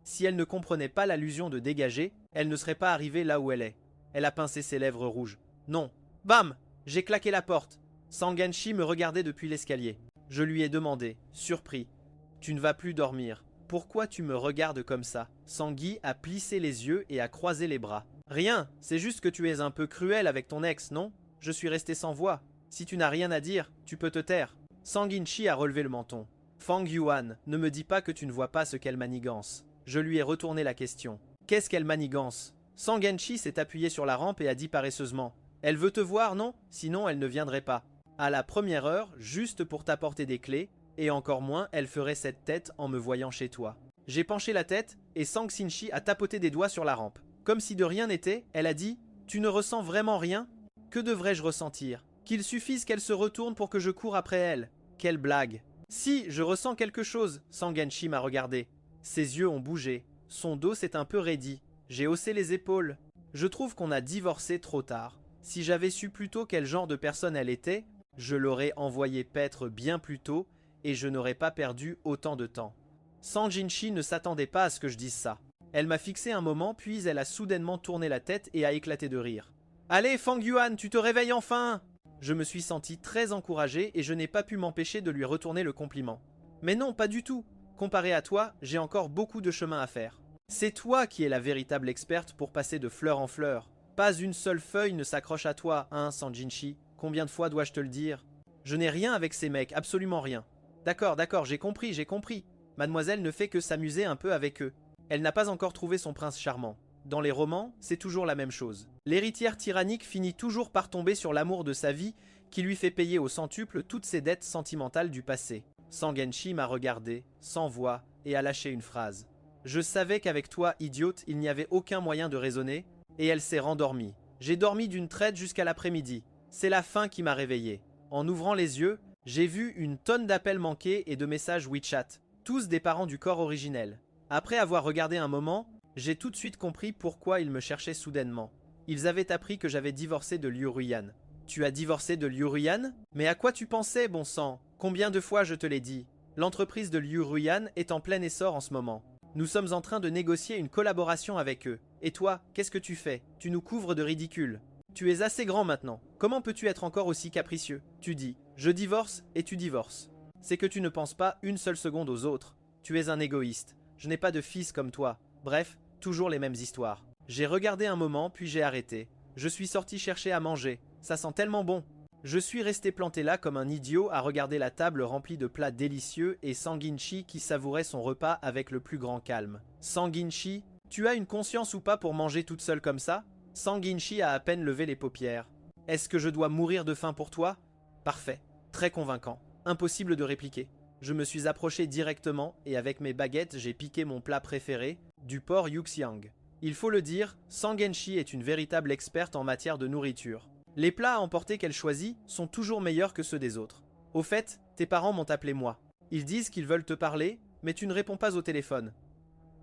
Si elle ne comprenait pas l'allusion de dégager, elle ne serait pas arrivée là où elle est. Elle a pincé ses lèvres rouges. Non. Bam! J'ai claqué la porte. Sang Xinchi me regardait depuis l'escalier. Je lui ai demandé, surpris. Tu ne vas plus dormir. Pourquoi tu me regardes comme ça? Sangui a plissé les yeux et a croisé les bras. Rien, c'est juste que tu es un peu cruel avec ton ex, non? Je suis resté sans voix. Si tu n'as rien à dire, tu peux te taire. Sang Xinchi a relevé le menton. Fang Yuan, ne me dis pas que tu ne vois pas ce qu'elle manigance. Je lui ai retourné la question. Qu'est-ce qu'elle manigance? Sang Xinchi s'est appuyé sur la rampe et a dit paresseusement. Elle veut te voir, non? Sinon elle ne viendrait pas. À la première heure, juste pour t'apporter des clés, et encore moins elle ferait cette tête en me voyant chez toi. J'ai penché la tête et Sang Xinchi a tapoté des doigts sur la rampe. Comme si de rien n'était, elle a dit « Tu ne ressens vraiment rien? Que devrais-je ressentir? Qu'il suffise qu'elle se retourne pour que je coure après elle. Quelle blague! Si, je ressens quelque chose, Sang Xinchi m'a regardé. Ses yeux ont bougé. Son dos s'est un peu raidi. J'ai haussé les épaules. Je trouve qu'on a divorcé trop tard. Si j'avais su plus tôt quel genre de personne elle était, je l'aurais envoyée paître bien plus tôt et je n'aurais pas perdu autant de temps. Sang Xinchi ne s'attendait pas à ce que je dise ça. Elle m'a fixé un moment, puis elle a soudainement tourné la tête et a éclaté de rire. « Allez, Fang Yuan, tu te réveilles enfin !» Je me suis senti très encouragé et je n'ai pas pu m'empêcher de lui retourner le compliment. « Mais non, pas du tout. Comparé à toi, j'ai encore beaucoup de chemin à faire. C'est toi qui es la véritable experte pour passer de fleur en fleur. Pas une seule feuille ne s'accroche à toi, hein, Sang Xinchi. Combien de fois dois-je te le dire? Je n'ai rien avec ces mecs, absolument rien. D'accord, j'ai compris. Mademoiselle ne fait que s'amuser un peu avec eux. Elle n'a pas encore trouvé son prince charmant. Dans les romans, c'est toujours la même chose. L'héritière tyrannique finit toujours par tomber sur l'amour de sa vie qui lui fait payer au centuple toutes ses dettes sentimentales du passé. Sang Xinchi m'a regardé, sans voix, et a lâché une phrase. Je savais qu'avec toi, idiote, il n'y avait aucun moyen de raisonner, et elle s'est rendormie. J'ai dormi d'une traite jusqu'à l'après-midi. C'est la faim qui m'a réveillé. En ouvrant les yeux, j'ai vu une tonne d'appels manqués et de messages WeChat, tous des parents du corps originel. Après avoir regardé un moment, j'ai tout de suite compris pourquoi ils me cherchaient soudainement. Ils avaient appris que j'avais divorcé de Liu Ruiyan. Tu as divorcé de Liu Ruiyan? Mais à quoi tu pensais, bon sang? Combien de fois je te l'ai dit? L'entreprise de Liu Ruiyan est en plein essor en ce moment. Nous sommes en train de négocier une collaboration avec eux. Et toi, qu'est-ce que tu fais? Tu nous couvres de ridicule. Tu es assez grand maintenant. Comment peux-tu être encore aussi capricieux? Tu dis, je divorce et tu divorces. C'est que tu ne penses pas une seule seconde aux autres. Tu es un égoïste. Je n'ai pas de fils comme toi. Bref, toujours les mêmes histoires. J'ai regardé un moment, puis j'ai arrêté. Je suis sorti chercher à manger. Ça sent tellement bon. Je suis resté planté là comme un idiot à regarder la table remplie de plats délicieux et Sang Xinchi qui savourait son repas avec le plus grand calme. Sang Xinchi, tu as une conscience ou pas pour manger toute seule comme ça? Sang Xinchi a à peine levé les paupières. Est-ce que je dois mourir de faim pour toi? Parfait. Très convaincant. Impossible de répliquer. Je me suis approché directement et avec mes baguettes, j'ai piqué mon plat préféré, du porc Yuxiang. Il faut le dire, Sangenshi est une véritable experte en matière de nourriture. Les plats à emporter qu'elle choisit sont toujours meilleurs que ceux des autres. Au fait, tes parents m'ont appelé moi. Ils disent qu'ils veulent te parler, mais tu ne réponds pas au téléphone.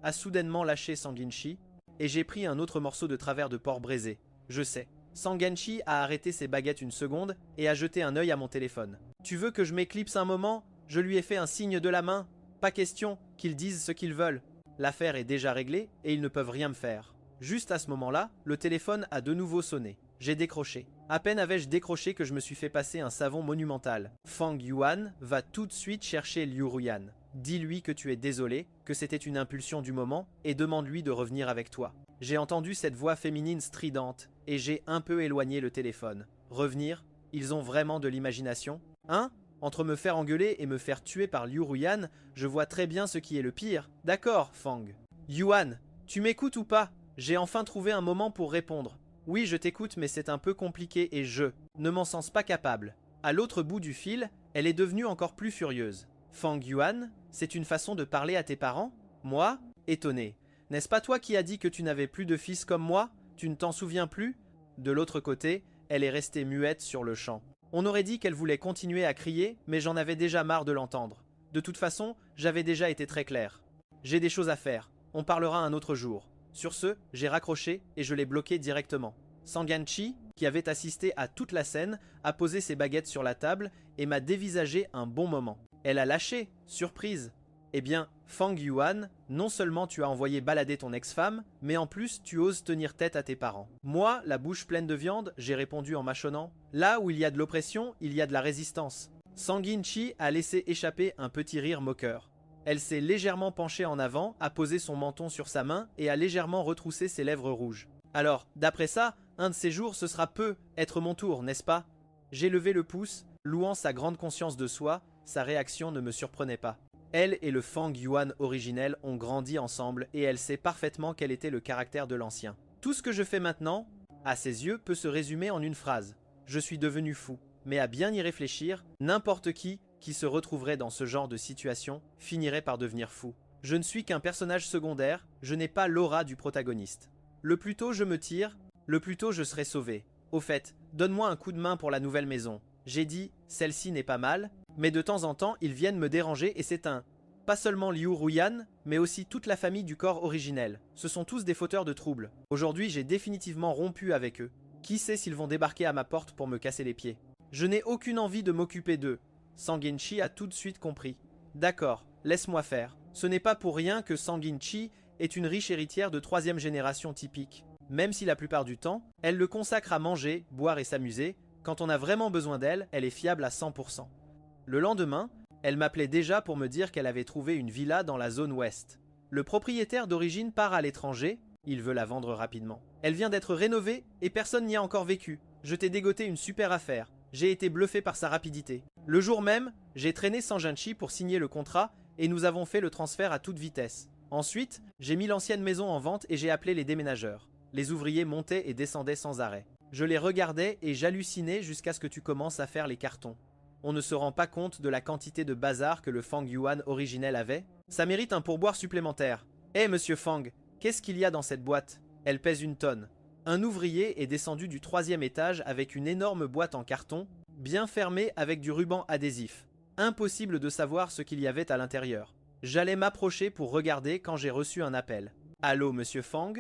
A soudainement lâché Sangenshi, et j'ai pris un autre morceau de travers de porc braisé. Je sais. Sangenshi a arrêté ses baguettes une seconde et a jeté un œil à mon téléphone. Tu veux que je m'éclipse un moment? Je lui ai fait un signe de la main. Pas question qu'ils disent ce qu'ils veulent. L'affaire est déjà réglée et ils ne peuvent rien me faire. Juste à ce moment-là, le téléphone a de nouveau sonné. J'ai décroché. À peine avais-je décroché que je me suis fait passer un savon monumental. Fang Yuan va tout de suite chercher Liu Ruyan. Dis-lui que tu es désolé, que c'était une impulsion du moment, et demande-lui de revenir avec toi. J'ai entendu cette voix féminine stridente, et j'ai un peu éloigné le téléphone. Revenir? Ils ont vraiment de l'imagination? Hein? Entre me faire engueuler et me faire tuer par Liu Ruyan, je vois très bien ce qui est le pire. D'accord, Fang. Yuan, tu m'écoutes ou pas? J'ai enfin trouvé un moment pour répondre. Oui, je t'écoute, mais c'est un peu compliqué et je ne m'en sens pas capable. À l'autre bout du fil, elle est devenue encore plus furieuse. Fang Yuan, c'est une façon de parler à tes parents? Moi? Étonné. N'est-ce pas toi qui as dit que tu n'avais plus de fils comme moi? Tu ne t'en souviens plus? De l'autre côté, elle est restée muette sur le champ. On aurait dit qu'elle voulait continuer à crier, mais j'en avais déjà marre de l'entendre. De toute façon, j'avais déjà été très clair. J'ai des choses à faire. On parlera un autre jour. Sur ce, j'ai raccroché et je l'ai bloqué directement. Sangenshi, qui avait assisté à toute la scène, a posé ses baguettes sur la table et m'a dévisagé un bon moment. Elle a lâché, surprise. Eh bien, Fang Yuan, non seulement tu as envoyé balader ton ex-femme, mais en plus tu oses tenir tête à tes parents. Moi, la bouche pleine de viande, j'ai répondu en mâchonnant. Là où il y a de l'oppression, il y a de la résistance. Sangenshi a laissé échapper un petit rire moqueur. Elle s'est légèrement penchée en avant, a posé son menton sur sa main et a légèrement retroussé ses lèvres rouges. Alors, d'après ça, un de ces jours ce sera peu être mon tour, n'est-ce pas? J'ai levé le pouce, louant sa grande conscience de soi, sa réaction ne me surprenait pas. Elle et le Fang Yuan originel ont grandi ensemble et elle sait parfaitement quel était le caractère de l'ancien. Tout ce que je fais maintenant, à ses yeux, peut se résumer en une phrase. Je suis devenu fou. Mais à bien y réfléchir, n'importe qui se retrouverait dans ce genre de situation finirait par devenir fou. Je ne suis qu'un personnage secondaire, je n'ai pas l'aura du protagoniste. Le plus tôt je me tire, le plus tôt je serai sauvé. Au fait, donne-moi un coup de main pour la nouvelle maison. J'ai dit, celle-ci n'est pas mal, mais de temps en temps ils viennent me déranger et c'est pas seulement Liu Ruyan, mais aussi toute la famille du corps originel. Ce sont tous des fauteurs de troubles. Aujourd'hui j'ai définitivement rompu avec eux. Qui sait s'ils vont débarquer à ma porte pour me casser les pieds? Je n'ai aucune envie de m'occuper d'eux. Sangenshi a tout de suite compris. D'accord, laisse-moi faire. Ce n'est pas pour rien que Sangenshi est une riche héritière de 3e génération typique. Même si la plupart du temps, elle le consacre à manger, boire et s'amuser, quand on a vraiment besoin d'elle, elle est fiable à 100%. Le lendemain, elle m'appelait déjà pour me dire qu'elle avait trouvé une villa dans la zone ouest. Le propriétaire d'origine part à l'étranger, il veut la vendre rapidement. Elle vient d'être rénovée et personne n'y a encore vécu. Je t'ai dégoté une super affaire. J'ai été bluffé par sa rapidité. Le jour même, j'ai traîné Sangenshi pour signer le contrat et nous avons fait le transfert à toute vitesse. Ensuite, j'ai mis l'ancienne maison en vente et j'ai appelé les déménageurs. Les ouvriers montaient et descendaient sans arrêt. Je les regardais et j'hallucinais jusqu'à ce que tu commences à faire les cartons. On ne se rend pas compte de la quantité de bazar que le Fang Yuan originel avait. Ça mérite un pourboire supplémentaire. Hé, monsieur Fang, qu'est-ce qu'il y a dans cette boîte? Elle pèse 1 tonne. Un ouvrier est descendu du 3e étage avec une énorme boîte en carton, bien fermée avec du ruban adhésif. Impossible de savoir ce qu'il y avait à l'intérieur. J'allais m'approcher pour regarder quand j'ai reçu un appel. Allô, monsieur Fang?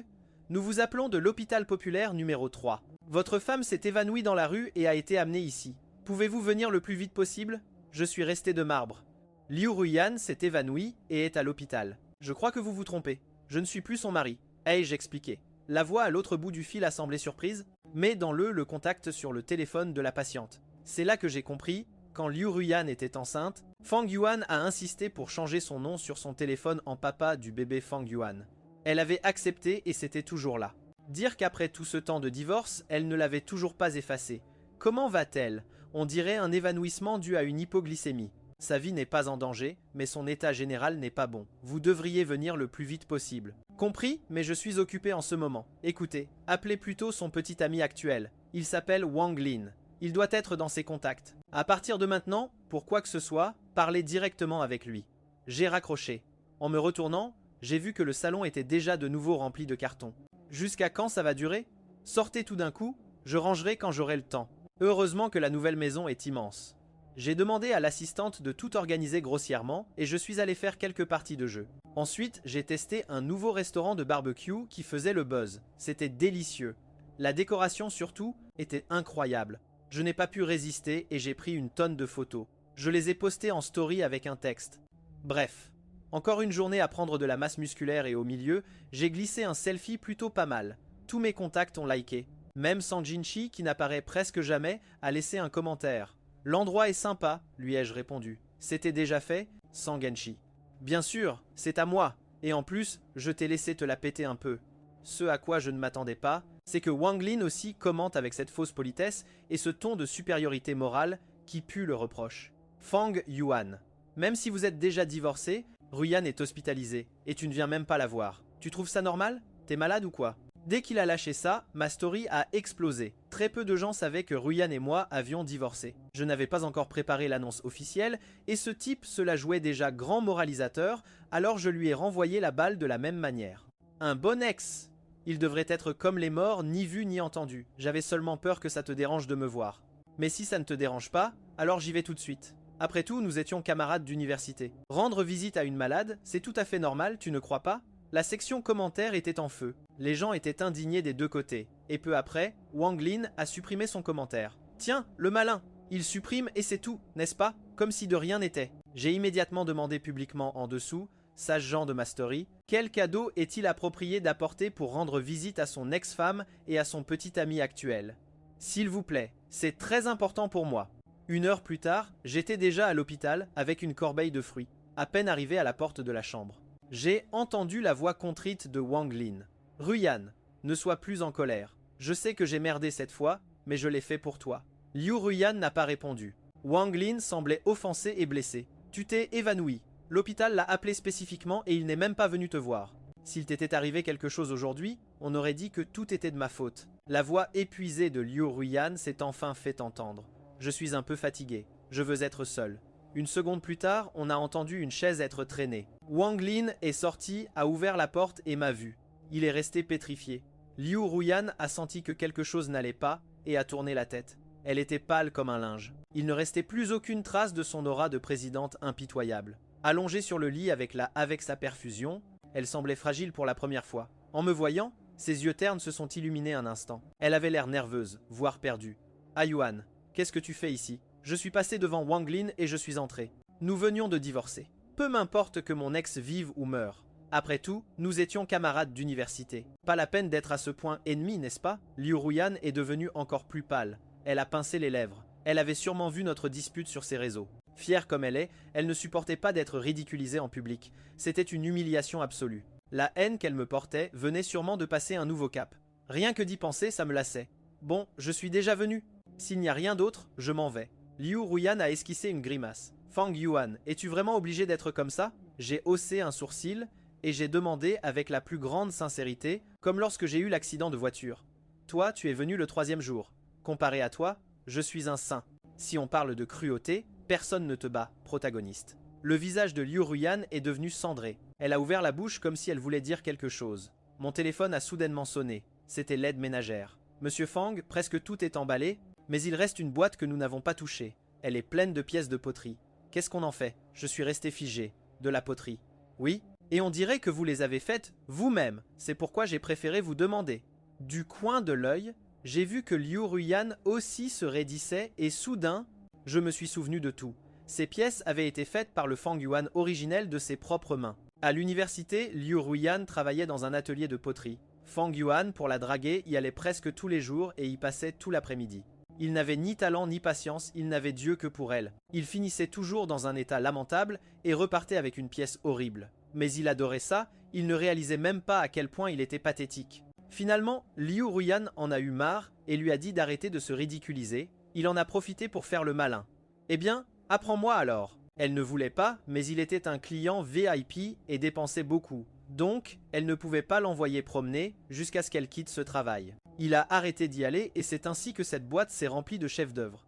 Nous vous appelons de l'hôpital populaire numéro 3. Votre femme s'est évanouie dans la rue et a été amenée ici. Pouvez-vous venir le plus vite possible? Je suis resté de marbre. Liu Ruyan s'est évanoui et est à l'hôpital. Je crois que vous vous trompez. Je ne suis plus son mari. Ai-je expliqué? La voix à l'autre bout du fil a semblé surprise, mais dans le contact sur le téléphone de la patiente. C'est là que j'ai compris, quand Liu Ruyan était enceinte, Fang Yuan a insisté pour changer son nom sur son téléphone en papa du bébé Fang Yuan. Elle avait accepté et c'était toujours là. Dire qu'après tout ce temps de divorce, elle ne l'avait toujours pas effacé. Comment va-t-elle? On dirait un évanouissement dû à une hypoglycémie. Sa vie n'est pas en danger, mais son état général n'est pas bon. Vous devriez venir le plus vite possible. Compris, mais je suis occupé en ce moment. Écoutez, appelez plutôt son petit ami actuel. Il s'appelle Wang Lin. Il doit être dans ses contacts. À partir de maintenant, pour quoi que ce soit, parler directement avec lui. J'ai raccroché. En me retournant, j'ai vu que le salon était déjà de nouveau rempli de cartons. Jusqu'à quand ça va durer? Sortez tout d'un coup, je rangerai quand j'aurai le temps. Heureusement que la nouvelle maison est immense. J'ai demandé à l'assistante de tout organiser grossièrement et je suis allé faire quelques parties de jeu. Ensuite, j'ai testé un nouveau restaurant de barbecue qui faisait le buzz. C'était délicieux. La décoration surtout était incroyable. Je n'ai pas pu résister et j'ai pris une tonne de photos. Je les ai postées en story avec un texte. Bref, encore une journée à prendre de la masse musculaire et au milieu, j'ai glissé un selfie plutôt pas mal. Tous mes contacts ont liké. Même Sanjinchi, qui n'apparaît presque jamais, a laissé un commentaire. « L'endroit est sympa », lui ai-je répondu. « C'était déjà fait, Sangenshi. » « Bien sûr, c'est à moi, et en plus, je t'ai laissé te la péter un peu. » Ce à quoi je ne m'attendais pas, c'est que Wang Lin aussi commente avec cette fausse politesse et ce ton de supériorité morale qui pue le reproche. Fang Yuan. Même si vous êtes déjà divorcé, Ruyan est hospitalisé, et tu ne viens même pas la voir. Tu trouves ça normal? T'es malade ou quoi? Dès qu'il a lâché ça, ma story a explosé. Très peu de gens savaient que Ruyan et moi avions divorcé. Je n'avais pas encore préparé l'annonce officielle, et ce type se la jouait déjà grand moralisateur, alors je lui ai renvoyé la balle de la même manière. Un bon ex! Il devrait être comme les morts, ni vu ni entendu. J'avais seulement peur que ça te dérange de me voir. Mais si ça ne te dérange pas, alors j'y vais tout de suite. Après tout, nous étions camarades d'université. Rendre visite à une malade, c'est tout à fait normal, tu ne crois pas? La section commentaires était en feu. Les gens étaient indignés des deux côtés. Et peu après, Wang Lin a supprimé son commentaire. Tiens, le malin! Il supprime et c'est tout, n'est-ce pas? Comme si de rien n'était. J'ai immédiatement demandé publiquement en dessous, sage Jean de ma story, quel cadeau est-il approprié d'apporter pour rendre visite à son ex-femme et à son petit ami actuel? S'il vous plaît, c'est très important pour moi. 1 heure plus tard, j'étais déjà à l'hôpital avec une corbeille de fruits, à peine arrivé à la porte de la chambre. J'ai entendu la voix contrite de Wang Lin. « Ruyan, ne sois plus en colère. Je sais que j'ai merdé cette fois, mais je l'ai fait pour toi. » Liu Ruyan n'a pas répondu. Wang Lin semblait offensé et blessé. « Tu t'es évanoui. L'hôpital l'a appelé spécifiquement et il n'est même pas venu te voir. S'il t'était arrivé quelque chose aujourd'hui, on aurait dit que tout était de ma faute. » La voix épuisée de Liu Ruyan s'est enfin fait entendre. « Je suis un peu fatigué. Je veux être seul. » 1 seconde plus tard, on a entendu une chaise être traînée. Wang Lin est sorti, a ouvert la porte et m'a vu. Il est resté pétrifié. Liu Ruyan a senti que quelque chose n'allait pas et a tourné la tête. Elle était pâle comme un linge. Il ne restait plus aucune trace de son aura de présidente impitoyable. Allongée sur le lit avec sa perfusion, elle semblait fragile pour la première fois. En me voyant, ses yeux ternes se sont illuminés un instant. Elle avait l'air nerveuse, voire perdue. « Ah Yuan, qu'est-ce que tu fais ici ? Je suis passé devant Wang Lin et je suis entré. Nous venions de divorcer. Peu m'importe que mon ex vive ou meure. Après tout, nous étions camarades d'université. Pas la peine d'être à ce point ennemis, n'est-ce pas? » Liu Ruyan est devenue encore plus pâle. Elle a pincé les lèvres. Elle avait sûrement vu notre dispute sur ses réseaux. Fière comme elle est, elle ne supportait pas d'être ridiculisée en public. C'était une humiliation absolue. La haine qu'elle me portait venait sûrement de passer un nouveau cap. Rien que d'y penser, ça me lassait. Bon, je suis déjà venu. S'il n'y a rien d'autre, je m'en vais. Liu Ruyan a esquissé une grimace. Fang Yuan, es-tu vraiment obligé d'être comme ça? J'ai haussé un sourcil et j'ai demandé avec la plus grande sincérité, comme lorsque j'ai eu l'accident de voiture. Toi, tu es venu le 3e jour. Comparé à toi, je suis un saint. Si on parle de cruauté, personne ne te bat, protagoniste. Le visage de Liu Ruyan est devenu cendré. Elle a ouvert la bouche comme si elle voulait dire quelque chose. Mon téléphone a soudainement sonné. C'était l'aide ménagère. Monsieur Fang, presque tout est emballé, mais il reste une boîte que nous n'avons pas touchée. Elle est pleine de pièces de poterie. Qu'est-ce qu'on en fait? Je suis resté figé. De la poterie. Oui, et on dirait que vous les avez faites vous-même. C'est pourquoi j'ai préféré vous demander. Du coin de l'œil, j'ai vu que Liu Ruyan aussi se raidissait et soudain, je me suis souvenu de tout. Ces pièces avaient été faites par le Fang Yuan originel de ses propres mains. À l'université, Liu Ruyan travaillait dans un atelier de poterie. Fang Yuan, pour la draguer, y allait presque tous les jours et y passait tout l'après-midi. Il n'avait ni talent ni patience, il n'avait Dieu que pour elle. Il finissait toujours dans un état lamentable et repartait avec une pièce horrible. Mais il adorait ça, il ne réalisait même pas à quel point il était pathétique. Finalement, Liu Ruyan en a eu marre et lui a dit d'arrêter de se ridiculiser. Il en a profité pour faire le malin. Eh bien, apprends-moi alors. Elle ne voulait pas, mais il était un client VIP et dépensait beaucoup. Donc, elle ne pouvait pas l'envoyer promener jusqu'à ce qu'elle quitte ce travail. Il a arrêté d'y aller et c'est ainsi que cette boîte s'est remplie de chefs-d'œuvre.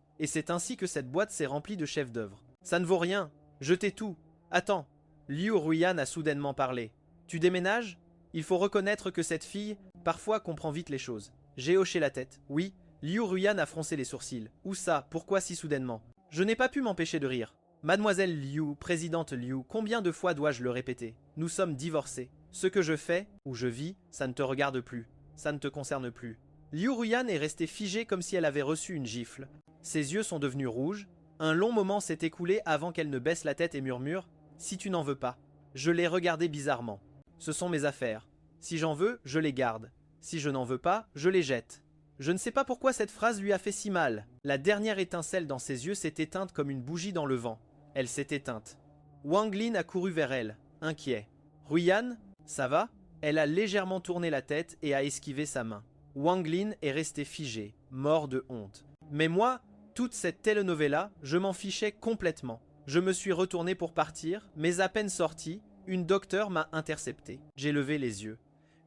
Ça ne vaut rien. Je tais tout. Attends. Liu Ruyan a soudainement parlé. Tu déménages? Il faut reconnaître que cette fille, parfois, comprend vite les choses. J'ai hoché la tête. Oui. Liu Ruyan a froncé les sourcils. Où ça? Pourquoi si soudainement? Je n'ai pas pu m'empêcher de rire. Mademoiselle Liu, présidente Liu, combien de fois dois-je le répéter? Nous sommes divorcés. Ce que je fais, ou je vis, ça ne te regarde plus. Ça ne te concerne plus. Liu Ruyan est restée figée comme si elle avait reçu une gifle. Ses yeux sont devenus rouges. Un long moment s'est écoulé avant qu'elle ne baisse la tête et murmure « Si tu n'en veux pas ». Je l'ai regardé bizarrement. Ce sont mes affaires. Si j'en veux, je les garde. Si je n'en veux pas, je les jette. Je ne sais pas pourquoi cette phrase lui a fait si mal. La dernière étincelle dans ses yeux s'est éteinte comme une bougie dans le vent. Elle s'est éteinte. Wang Lin a couru vers elle, inquiet. « Ruyan, ça va ?» Elle a légèrement tourné la tête et a esquivé sa main. Wang Lin est resté figé, mort de honte. Mais moi, toute cette telenovela, je m'en fichais complètement. Je me suis retourné pour partir, mais à peine sorti, une docteure m'a intercepté. J'ai levé les yeux.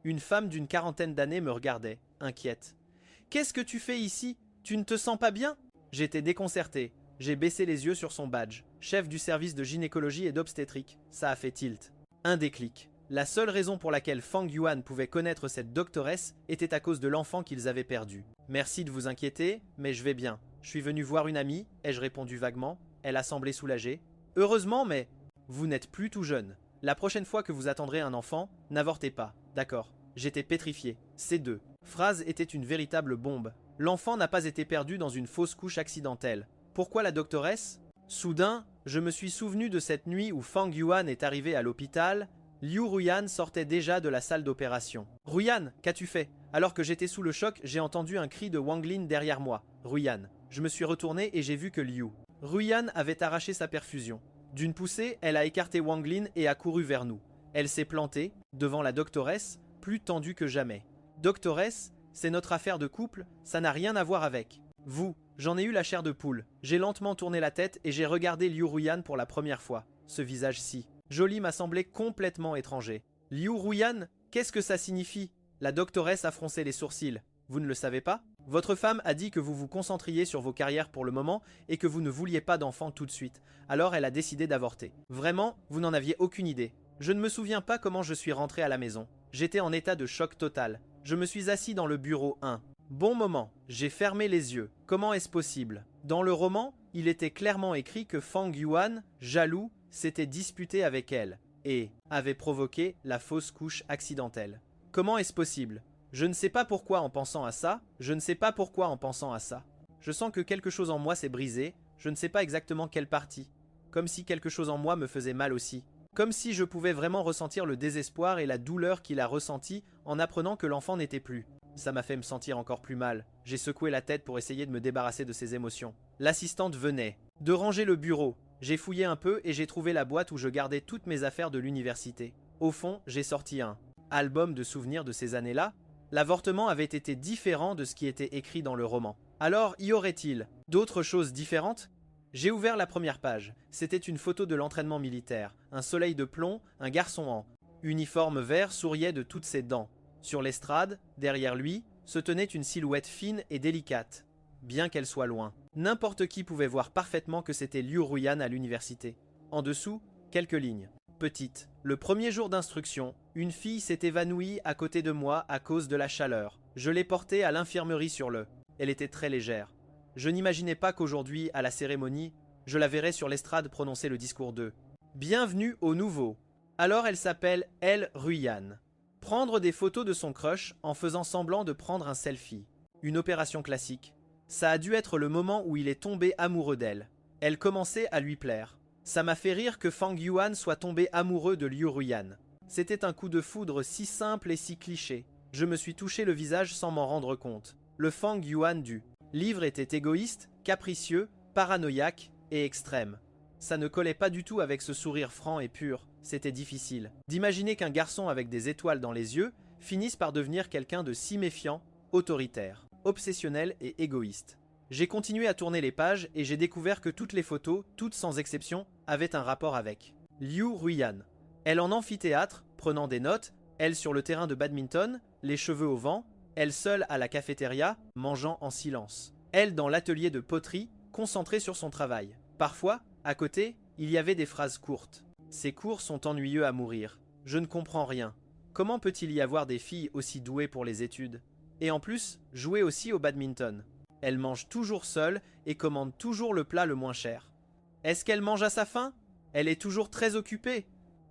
Une femme d'une quarantaine d'années me regardait, inquiète. « Qu'est-ce que tu fais ici? Tu ne te sens pas bien ?» J'étais déconcerté. J'ai baissé les yeux sur son badge. Chef du service de gynécologie et d'obstétrique. Ça a fait tilt. Un déclic. La seule raison pour laquelle Fang Yuan pouvait connaître cette doctoresse était à cause de l'enfant qu'ils avaient perdu. « Merci de vous inquiéter, mais je vais bien. Je suis venu voir une amie, ai-je répondu vaguement. Elle a semblé soulagée. « Heureusement, mais vous n'êtes plus tout jeune. La prochaine fois que vous attendrez un enfant, n'avortez pas. D'accord. » J'étais pétrifié. Ces deux phrases étaient une véritable bombe. L'enfant n'a pas été perdu dans une fausse couche accidentelle. Pourquoi la doctoresse? Soudain, je me suis souvenu de cette nuit où Fang Yuan est arrivé à l'hôpital. Liu Ruyan sortait déjà de la salle d'opération. « Ruyan, qu'as-tu fait ?» Alors que j'étais sous le choc, j'ai entendu un cri de Wang Lin derrière moi. « Ruyan !» Je me suis retourné et j'ai vu que Liu Ruyan avait arraché sa perfusion. D'une poussée, elle a écarté Wang Lin et a couru vers nous. Elle s'est plantée, devant la doctoresse, plus tendue que jamais. « Doctoresse, c'est notre affaire de couple, ça n'a rien à voir avec. » Vous, j'en ai eu la chair de poule. J'ai lentement tourné la tête et j'ai regardé Liu Ruyan pour la première fois. Ce visage-ci. Joli m'a semblé complètement étranger. « Liu Ruyan, qu'est-ce que ça signifie ?» La doctoresse a froncé les sourcils. « Vous ne le savez pas ? Votre femme a dit que vous vous concentriez sur vos carrières pour le moment et que vous ne vouliez pas d'enfant tout de suite. Alors elle a décidé d'avorter. Vraiment, vous n'en aviez aucune idée. Je ne me souviens pas comment je suis rentré à la maison. J'étais en état de choc total. Je me suis assis dans le bureau 1. Bon moment, j'ai fermé les yeux. Comment est-ce possible? Dans le roman, il était clairement écrit que Fang Yuan, jaloux, s'était disputé avec elle et avait provoqué la fausse couche accidentelle. Comment est-ce possible? Je ne sais pas pourquoi en pensant à ça, je ne sais pas pourquoi en pensant à ça. Je sens que quelque chose en moi s'est brisé, je ne sais pas exactement quelle partie. Comme si quelque chose en moi me faisait mal aussi. Comme si je pouvais vraiment ressentir le désespoir et la douleur qu'il a ressenti en apprenant que l'enfant n'était plus. Ça m'a fait me sentir encore plus mal. J'ai secoué la tête pour essayer de me débarrasser de ces émotions. L'assistante venait de ranger le bureau. J'ai fouillé un peu et j'ai trouvé la boîte où je gardais toutes mes affaires de l'université. Au fond, j'ai sorti un album de souvenirs de ces années-là. L'avortement avait été différent de ce qui était écrit dans le roman. Alors, y aurait-il d'autres choses différentes? J'ai ouvert la première page. C'était une photo de l'entraînement militaire. Un soleil de plomb, un garçon en uniforme vert souriait de toutes ses dents. Sur l'estrade, derrière lui, se tenait une silhouette fine et délicate, bien qu'elle soit loin. N'importe qui pouvait voir parfaitement que c'était Liu Ruyan à l'université. En dessous, quelques lignes. Petite. Le premier jour d'instruction, une fille s'est évanouie à côté de moi à cause de la chaleur. Je l'ai portée à l'infirmerie sur le. Elle était très légère. Je n'imaginais pas qu'aujourd'hui, à la cérémonie, je la verrais sur l'estrade prononcer le discours de « Bienvenue au nouveau ». Alors elle s'appelle El Ruyan. Prendre des photos de son crush en faisant semblant de prendre un selfie. Une opération classique. Ça a dû être le moment où il est tombé amoureux d'elle. Elle commençait à lui plaire. Ça m'a fait rire que Fang Yuan soit tombé amoureux de Liu Ruyan. C'était un coup de foudre si simple et si cliché. Je me suis touché le visage sans m'en rendre compte. Le Fang Yuan du livre était égoïste, capricieux, paranoïaque et extrême. Ça ne collait pas du tout avec ce sourire franc et pur. C'était difficile d'imaginer qu'un garçon avec des étoiles dans les yeux finisse par devenir quelqu'un de si méfiant, autoritaire, obsessionnel et égoïste. J'ai continué à tourner les pages et j'ai découvert que toutes les photos, toutes sans exception, avaient un rapport avec Liu Ruyan. Elle en amphithéâtre, prenant des notes, elle sur le terrain de badminton, les cheveux au vent, elle seule à la cafétéria, mangeant en silence. Elle dans l'atelier de poterie, concentrée sur son travail. Parfois, à côté, Il y avait des phrases courtes. Ces cours sont ennuyeux à mourir. Je ne comprends rien. Comment peut-il y avoir des filles aussi douées pour les études? Et en plus, jouer aussi au badminton. Elle mange toujours seule et commande toujours le plat le moins cher. Est-ce qu'elle mange à sa faim? Elle est toujours très occupée.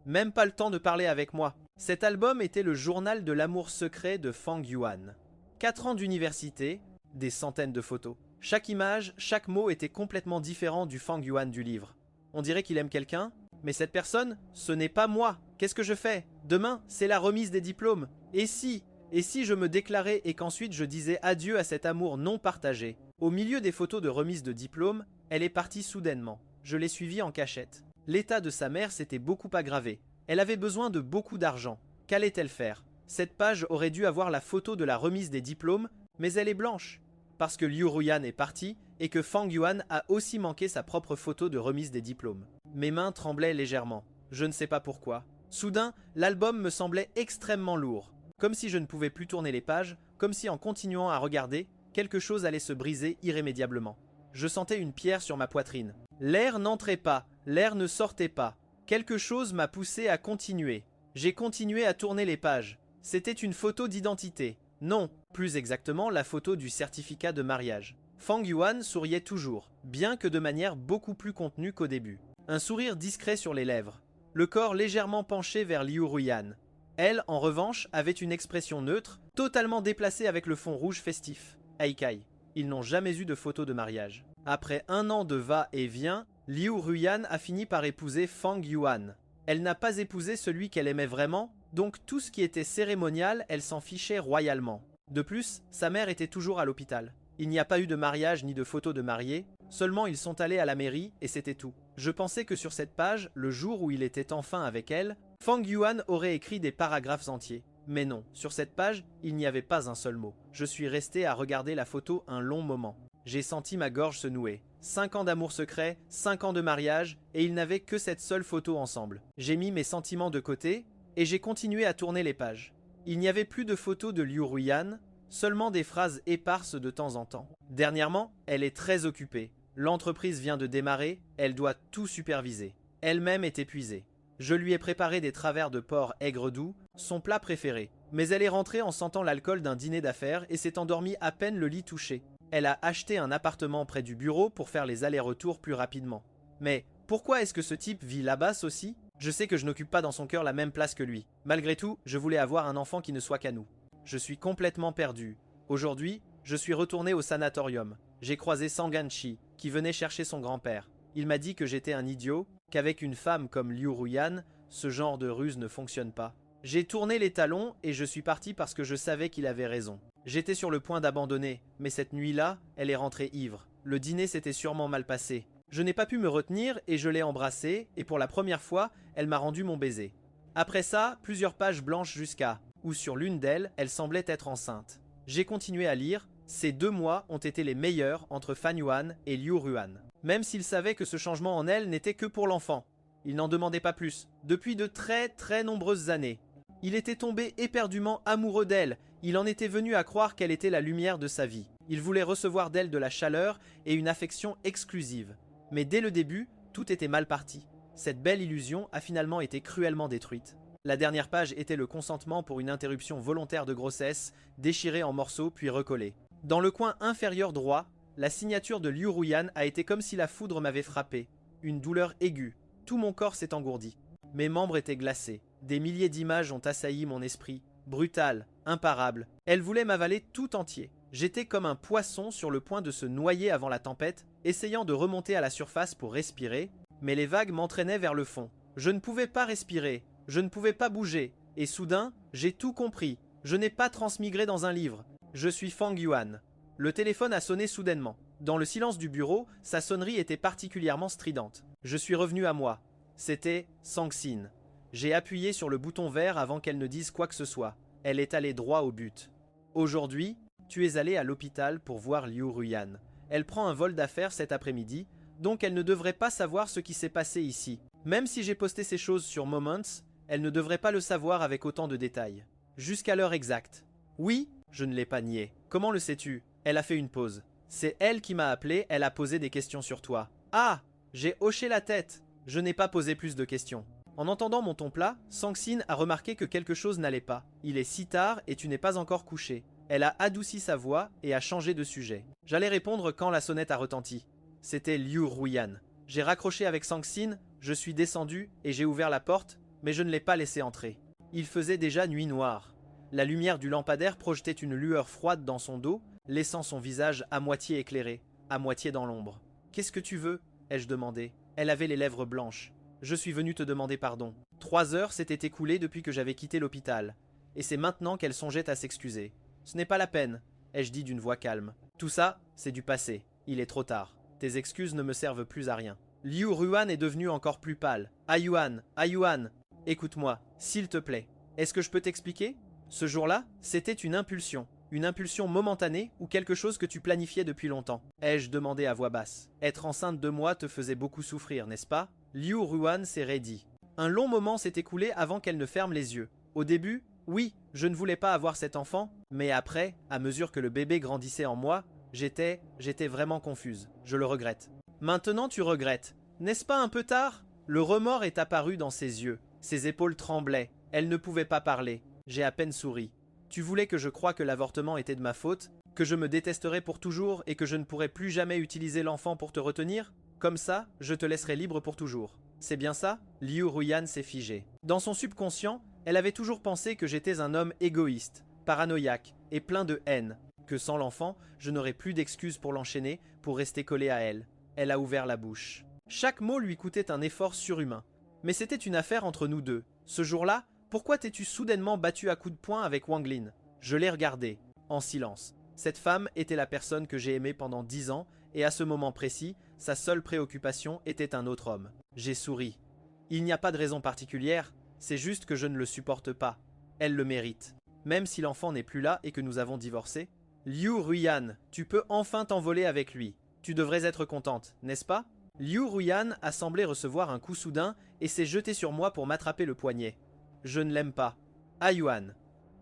Même pas le temps de parler avec moi. Cet album était le journal de l'amour secret de Fang Yuan. 4 ans d'université, des centaines de photos. Chaque image, chaque mot était complètement différent du Fang Yuan du livre. On dirait qu'il aime quelqu'un, mais cette personne, ce n'est pas moi. Qu'est-ce que je fais? Demain, c'est la remise des diplômes. Et si je me déclarais et qu'ensuite je disais adieu à cet amour non partagé? Au milieu des photos de remise de diplôme, elle est partie soudainement. Je l'ai suivie en cachette. L'état de sa mère s'était beaucoup aggravé. Elle avait besoin de beaucoup d'argent. Qu'allait-elle faire? Cette page aurait dû avoir la photo de la remise des diplômes, mais elle est blanche. Parce que Liu Ruyan est parti et que Fang Yuan a aussi manqué sa propre photo de remise des diplômes. Mes mains tremblaient légèrement. Je ne sais pas pourquoi. Soudain, l'album me semblait extrêmement lourd. Comme si je ne pouvais plus tourner les pages, comme si en continuant à regarder, quelque chose allait se briser irrémédiablement. Je sentais une pierre sur ma poitrine. L'air n'entrait pas, l'air ne sortait pas. Quelque chose m'a poussé à continuer. J'ai continué à tourner les pages. C'était une photo d'identité. Non, plus exactement la photo du certificat de mariage. Fang Yuan souriait toujours, bien que de manière beaucoup plus contenue qu'au début. Un sourire discret sur les lèvres. Le corps légèrement penché vers Liu Ruyan. Elle, en revanche, avait une expression neutre, totalement déplacée avec le fond rouge festif. Aikai. Ils n'ont jamais eu de photo de mariage. Après 1 an de va-et-vient, Liu Ruyan a fini par épouser Fang Yuan. Elle n'a pas épousé celui qu'elle aimait vraiment, donc tout ce qui était cérémonial, elle s'en fichait royalement. De plus, sa mère était toujours à l'hôpital. Il n'y a pas eu de mariage ni de photo de mariés, seulement ils sont allés à la mairie et c'était tout. Je pensais que sur cette page, le jour où il était enfin avec elle, Fang Yuan aurait écrit des paragraphes entiers. Mais non, sur cette page, il n'y avait pas un seul mot. Je suis resté à regarder la photo un long moment. J'ai senti ma gorge se nouer. 5 ans d'amour secret, 5 ans de mariage, et ils n'avaient que cette seule photo ensemble. J'ai mis mes sentiments de côté, et j'ai continué à tourner les pages. Il n'y avait plus de photos de Liu Ruyan, seulement des phrases éparses de temps en temps. Dernièrement, elle est très occupée. L'entreprise vient de démarrer, elle doit tout superviser. Elle-même est épuisée. Je lui ai préparé des travers de porc aigre doux, son plat préféré. Mais elle est rentrée en sentant l'alcool d'un dîner d'affaires et s'est endormie à peine le lit touché. Elle a acheté un appartement près du bureau pour faire les allers-retours plus rapidement. Mais pourquoi est-ce que ce type vit là-bas aussi? Je sais que je n'occupe pas dans son cœur la même place que lui. Malgré tout, je voulais avoir un enfant qui ne soit qu'à nous. Je suis complètement perdu. Aujourd'hui, je suis retourné au sanatorium. J'ai croisé Sanganchi, qui venait chercher son grand-père. Il m'a dit que j'étais un idiot, qu'avec une femme comme Liu Ruyan, ce genre de ruse ne fonctionne pas. J'ai tourné les talons et je suis parti parce que je savais qu'il avait raison. J'étais sur le point d'abandonner, mais cette nuit-là, elle est rentrée ivre. Le dîner s'était sûrement mal passé. Je n'ai pas pu me retenir et je l'ai embrassée, et pour la première fois, elle m'a rendu mon baiser. Après ça, plusieurs pages blanches jusqu'à où sur l'une d'elles, elle semblait être enceinte. J'ai continué à lire. Ces 2 mois ont été les meilleurs entre Fan Yuan et Liu Ruyan. Même s'il savait que ce changement en elle n'était que pour l'enfant. Il n'en demandait pas plus, depuis de très nombreuses années. Il était tombé éperdument amoureux d'elle, il en était venu à croire qu'elle était la lumière de sa vie. Il voulait recevoir d'elle de la chaleur et une affection exclusive. Mais dès le début, tout était mal parti. Cette belle illusion a finalement été cruellement détruite. La dernière page était le consentement pour une interruption volontaire de grossesse, déchirée en morceaux puis recollée. Dans le coin inférieur droit, la signature de Liu Ruyan a été comme si la foudre m'avait frappé. Une douleur aiguë. Tout mon corps s'est engourdi. Mes membres étaient glacés. Des milliers d'images ont assailli mon esprit. Brutales, imparables. Elles voulaient m'avaler tout entier. J'étais comme un poisson sur le point de se noyer avant la tempête, essayant de remonter à la surface pour respirer, mais les vagues m'entraînaient vers le fond. Je ne pouvais pas respirer, je ne pouvais pas bouger, et soudain, j'ai tout compris. Je n'ai pas transmigré dans un livre. Je suis Fang Yuan. Le téléphone a sonné soudainement. Dans le silence du bureau, sa sonnerie était particulièrement stridente. Je suis revenu à moi. C'était Sang-Sin. J'ai appuyé sur le bouton vert avant qu'elle ne dise quoi que ce soit. Elle est allée droit au but. Aujourd'hui, tu es allé à l'hôpital pour voir Liu Ruyan. Elle prend un vol d'affaires cet après-midi, donc elle ne devrait pas savoir ce qui s'est passé ici. Même si j'ai posté ces choses sur Moments, elle ne devrait pas le savoir avec autant de détails. Jusqu'à l'heure exacte. Oui, je ne l'ai pas nié. Comment le sais-tu? Elle a fait une pause. C'est elle qui m'a appelé, elle a posé des questions sur toi. Ah! J'ai hoché la tête. Je n'ai pas posé plus de questions. En entendant mon ton plat, Sang-Sin a remarqué que quelque chose n'allait pas. Il est si tard et tu n'es pas encore couché. Elle a adouci sa voix et a changé de sujet. J'allais répondre quand la sonnette a retenti. C'était Liu Ruyan. J'ai raccroché avec Sang-Sin, je suis descendu et j'ai ouvert la porte, mais je ne l'ai pas laissé entrer. Il faisait déjà nuit noire. La lumière du lampadaire projetait une lueur froide dans son dos, laissant son visage à moitié éclairé, à moitié dans l'ombre. « Qu'est-ce que tu veux ?» ai-je demandé. Elle avait les lèvres blanches. « Je suis venu te demander pardon. 3 heures s'étaient écoulées depuis que j'avais quitté l'hôpital. Et c'est maintenant qu'elle songeait à s'excuser. Ce n'est pas la peine, ai-je dit d'une voix calme. Tout ça, c'est du passé. Il est trop tard. Tes excuses ne me servent plus à rien. Liu Ruan est devenu encore plus pâle. Ayuan, Ayuan, écoute-moi, s'il te plaît. Est-ce que je peux t'expliquer? Ce jour-là, c'était une impulsion momentanée ou quelque chose que tu planifiais depuis longtemps. Ai-je demandé à voix basse. Être enceinte de moi te faisait beaucoup souffrir, n'est-ce pas? Liu Ruan s'est raidi. Un long moment s'est écoulé avant qu'elle ne ferme les yeux. Au début, oui, je ne voulais pas avoir cet enfant, mais après, à mesure que le bébé grandissait en moi, j'étais vraiment confuse. Je le regrette. Maintenant tu regrettes. N'est-ce pas un peu tard? Le remords est apparu dans ses yeux. Ses épaules tremblaient. Elle ne pouvait pas parler. J'ai à peine souri. Tu voulais que je croie que l'avortement était de ma faute, que je me détesterais pour toujours et que je ne pourrais plus jamais utiliser l'enfant pour te retenir? Comme ça, je te laisserai libre pour toujours. C'est bien ça? Liu Ruyan s'est figé. Dans son subconscient, elle avait toujours pensé que j'étais un homme égoïste, paranoïaque et plein de haine, que sans l'enfant, je n'aurais plus d'excuses pour l'enchaîner, pour rester collé à elle. Elle a ouvert la bouche. Chaque mot lui coûtait un effort surhumain. Mais c'était une affaire entre nous deux. Ce jour-là, pourquoi t'es-tu soudainement battu à coups de poing avec Wang Lin? Je l'ai regardé, en silence. Cette femme était la personne que j'ai aimée pendant 10 ans, et à ce moment précis, sa seule préoccupation était un autre homme. J'ai souri. Il n'y a pas de raison particulière, c'est juste que je ne le supporte pas. Elle le mérite. Même si l'enfant n'est plus là et que nous avons divorcé. Liu Ruyan, tu peux enfin t'envoler avec lui. Tu devrais être contente, n'est-ce pas? Liu Ruyan a semblé recevoir un coup soudain et s'est jeté sur moi pour m'attraper le poignet. Je ne l'aime pas. Ayuan,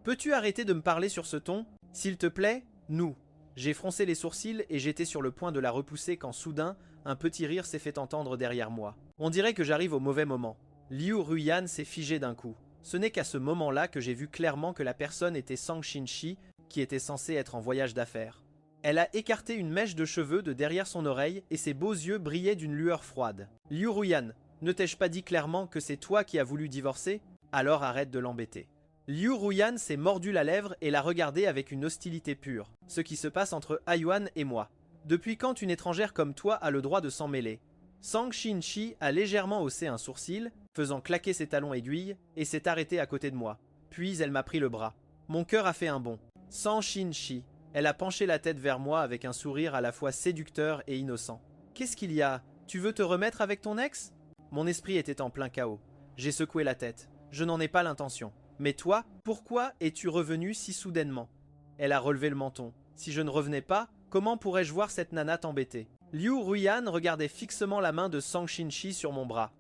peux-tu arrêter de me parler sur ce ton? S'il te plaît, nous. J'ai froncé les sourcils et j'étais sur le point de la repousser quand soudain, un petit rire s'est fait entendre derrière moi. On dirait que j'arrive au mauvais moment. Liu Ruyan s'est figé d'un coup. Ce n'est qu'à ce moment-là que j'ai vu clairement que la personne était Sang-Shin Shi, qui était censé être en voyage d'affaires. Elle a écarté une mèche de cheveux de derrière son oreille et ses beaux yeux brillaient d'une lueur froide. Liu Ruyan, ne t'ai-je pas dit clairement que c'est toi qui as voulu divorcer? Alors arrête de l'embêter. Liu Ruyan s'est mordu la lèvre et l'a regardé avec une hostilité pure. Ce qui se passe entre Ayuan et moi. Depuis quand une étrangère comme toi a le droit de s'en mêler? Sang-Shin Shi a légèrement haussé un sourcil, faisant claquer ses talons aiguilles, et s'est arrêtée à côté de moi. Puis elle m'a pris le bras. Mon cœur a fait un bond. Sang-Shin Shi. Elle a penché la tête vers moi avec un sourire à la fois séducteur et innocent. Qu'est-ce qu'il y a? Tu veux te remettre avec ton ex? Mon esprit était en plein chaos. J'ai secoué la tête. Je n'en ai pas l'intention. Mais toi, pourquoi es-tu revenu si soudainement? Elle a relevé le menton. Si je ne revenais pas, comment pourrais-je voir cette nana t'embêter? Liu Ruyan regardait fixement la main de Sang-Shin Shi sur mon bras.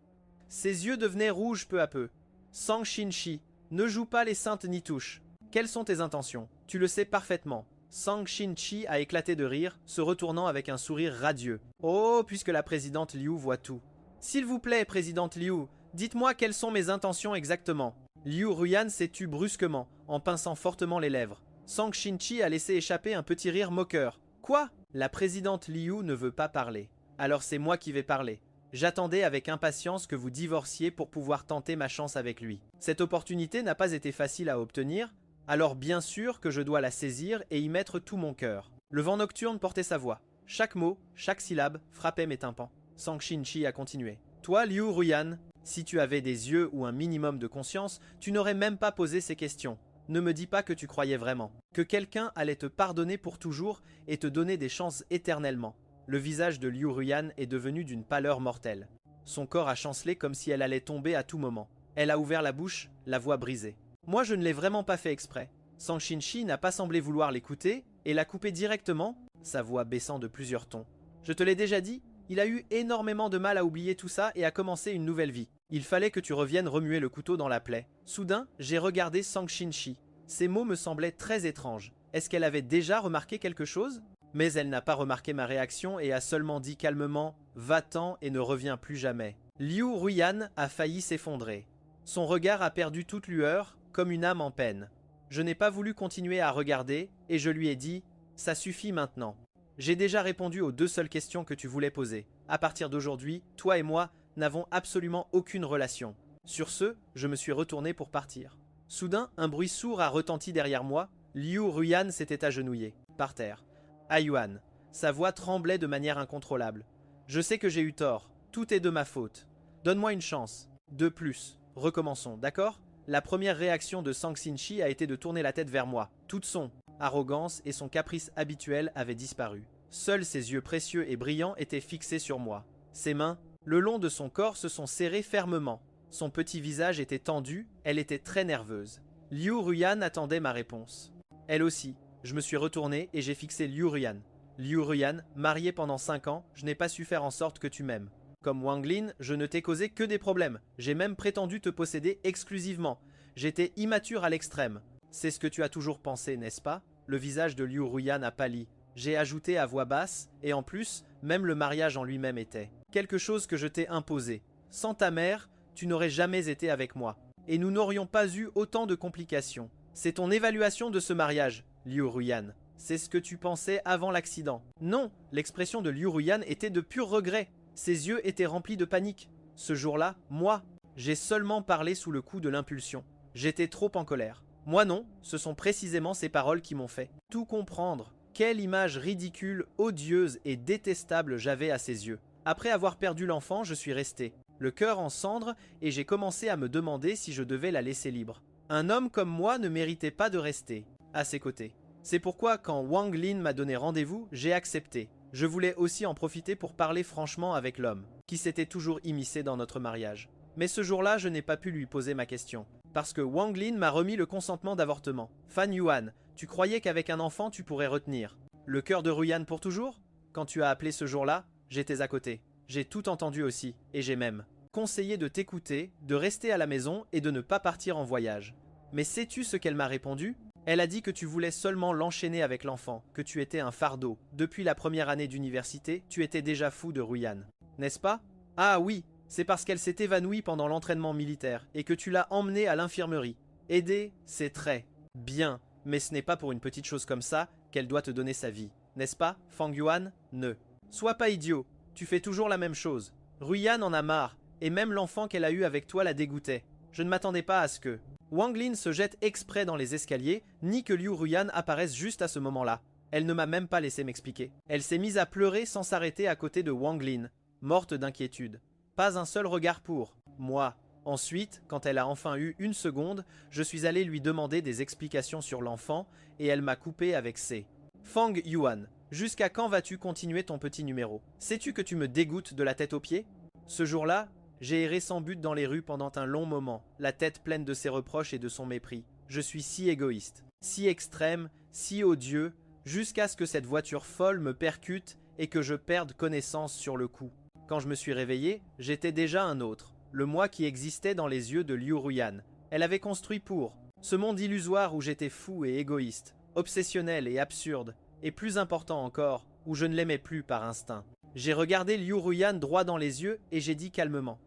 Ses yeux devenaient rouges peu à peu. Sang-Shin Shi, ne joue pas les saintes ni touche. Quelles sont tes intentions? Tu le sais parfaitement. Sang-Shin Shi a éclaté de rire, se retournant avec un sourire radieux. Oh, puisque la présidente Liu voit tout. S'il vous plaît, présidente Liu, dites-moi quelles sont mes intentions exactement. Liu Ruyan s'est tu brusquement, en pinçant fortement les lèvres. Sang-Shin Shi a laissé échapper un petit rire moqueur. Quoi? La présidente Liu ne veut pas parler. Alors c'est moi qui vais parler. J'attendais avec impatience que vous divorciez pour pouvoir tenter ma chance avec lui. Cette opportunité n'a pas été facile à obtenir, alors bien sûr que je dois la saisir et y mettre tout mon cœur. Le vent nocturne portait sa voix. Chaque mot, chaque syllabe frappait mes tympans. Sang-Shin Shi a continué. Toi, Liu Ruyan, si tu avais des yeux ou un minimum de conscience, tu n'aurais même pas posé ces questions. Ne me dis pas que tu croyais vraiment, que quelqu'un allait te pardonner pour toujours et te donner des chances éternellement. Le visage de Liu Ruyan est devenu d'une pâleur mortelle. Son corps a chancelé comme si elle allait tomber à tout moment. Elle a ouvert la bouche, la voix brisée. Moi je ne l'ai vraiment pas fait exprès. Sang-Shin Shi n'a pas semblé vouloir l'écouter et l'a coupé directement, sa voix baissant de plusieurs tons. Je te l'ai déjà dit, il a eu énormément de mal à oublier tout ça et à commencer une nouvelle vie. Il fallait que tu reviennes remuer le couteau dans la plaie. Soudain, j'ai regardé Sang-Shin Shi. Ces mots me semblaient très étranges. Est-ce qu'elle avait déjà remarqué quelque chose? Mais elle n'a pas remarqué ma réaction et a seulement dit calmement « Va-t'en et ne reviens plus jamais ». Liu Ruyan a failli s'effondrer. Son regard a perdu toute lueur, comme une âme en peine. Je n'ai pas voulu continuer à regarder, et je lui ai dit « Ça suffit maintenant. J'ai déjà répondu aux 2 seules questions que tu voulais poser. À partir d'aujourd'hui, toi et moi n'avons absolument aucune relation. » Sur ce, je me suis retourné pour partir. Soudain, un bruit sourd a retenti derrière moi. Liu Ruyan s'était agenouillé, par terre. Ah Yuan, sa voix tremblait de manière incontrôlable. Je sais que j'ai eu tort. Tout est de ma faute. Donne-moi une chance. De plus. Recommençons, d'accord? La première réaction de Sang Xinchi a été de tourner la tête vers moi. Toute son arrogance et son caprice habituel avaient disparu. Seuls ses yeux précieux et brillants étaient fixés sur moi. Ses mains, le long de son corps, se sont serrées fermement. Son petit visage était tendu, elle était très nerveuse. Liu Ruyan attendait ma réponse. Elle aussi. Je me suis retourné et j'ai fixé Liu Ruyan. Liu Ruyan, marié pendant 5 ans, je n'ai pas su faire en sorte que tu m'aimes. Comme Wang Lin, je ne t'ai causé que des problèmes. J'ai même prétendu te posséder exclusivement. J'étais immature à l'extrême. C'est ce que tu as toujours pensé, n'est-ce pas? Le visage de Liu Ruyan a pâli. J'ai ajouté à voix basse, et en plus, même le mariage en lui-même était quelque chose que je t'ai imposé. Sans ta mère, tu n'aurais jamais été avec moi. Et nous n'aurions pas eu autant de complications. C'est ton évaluation de ce mariage, Liu Ruyan. C'est ce que tu pensais avant l'accident. Non, l'expression de Liu Ruyan était de pur regret. Ses yeux étaient remplis de panique. Ce jour-là, moi, j'ai seulement parlé sous le coup de l'impulsion. J'étais trop en colère. Moi non, ce sont précisément ces paroles qui m'ont fait tout comprendre. Quelle image ridicule, odieuse et détestable j'avais à ses yeux. Après avoir perdu l'enfant, je suis resté, le cœur en cendres, et j'ai commencé à me demander si je devais la laisser libre. Un homme comme moi ne méritait pas de rester à ses côtés. C'est pourquoi quand Wang Lin m'a donné rendez-vous, j'ai accepté. Je voulais aussi en profiter pour parler franchement avec l'homme, qui s'était toujours immiscé dans notre mariage. Mais ce jour-là, je n'ai pas pu lui poser ma question, parce que Wang Lin m'a remis le consentement d'avortement. Fan Yuan, tu croyais qu'avec un enfant tu pourrais retenir le cœur de Ruyan pour toujours? Quand tu as appelé ce jour-là, j'étais à côté. J'ai tout entendu aussi, et j'ai même conseillé de t'écouter, de rester à la maison et de ne pas partir en voyage. Mais sais-tu ce qu'elle m'a répondu? Elle a dit que tu voulais seulement l'enchaîner avec l'enfant, que tu étais un fardeau. Depuis la première année d'université, tu étais déjà fou de Ruyan. N'est-ce pas? Ah oui, c'est parce qu'elle s'est évanouie pendant l'entraînement militaire et que tu l'as emmenée à l'infirmerie. Aider, c'est très bien, mais ce n'est pas pour une petite chose comme ça qu'elle doit te donner sa vie. N'est-ce pas, Fang Yuan? Ne sois pas idiot, tu fais toujours la même chose. Ruyan en a marre, et même l'enfant qu'elle a eu avec toi la dégoûtait. Je ne m'attendais pas à ce que Wang Lin se jette exprès dans les escaliers, ni que Liu Ruyan apparaisse juste à ce moment-là. Elle ne m'a même pas laissé m'expliquer. Elle s'est mise à pleurer sans s'arrêter à côté de Wang Lin, morte d'inquiétude. Pas un seul regard pour moi. Ensuite, quand elle a enfin eu une seconde, je suis allé lui demander des explications sur l'enfant, et elle m'a coupé avec ses Fang Yuan, jusqu'à quand vas-tu continuer ton petit numéro? Sais-tu que tu me dégoûtes de la tête aux pieds? Ce jour-là, j'ai erré sans but dans les rues pendant un long moment, la tête pleine de ses reproches et de son mépris. Je suis si égoïste, si extrême, si odieux, jusqu'à ce que cette voiture folle me percute et que je perde connaissance sur le coup. Quand je me suis réveillé, j'étais déjà un autre, le moi qui existait dans les yeux de Liu Ruyan. Elle avait construit pour ce monde illusoire où j'étais fou et égoïste, obsessionnel et absurde, et plus important encore, où je ne l'aimais plus par instinct. J'ai regardé Liu Ruyan droit dans les yeux et j'ai dit calmement: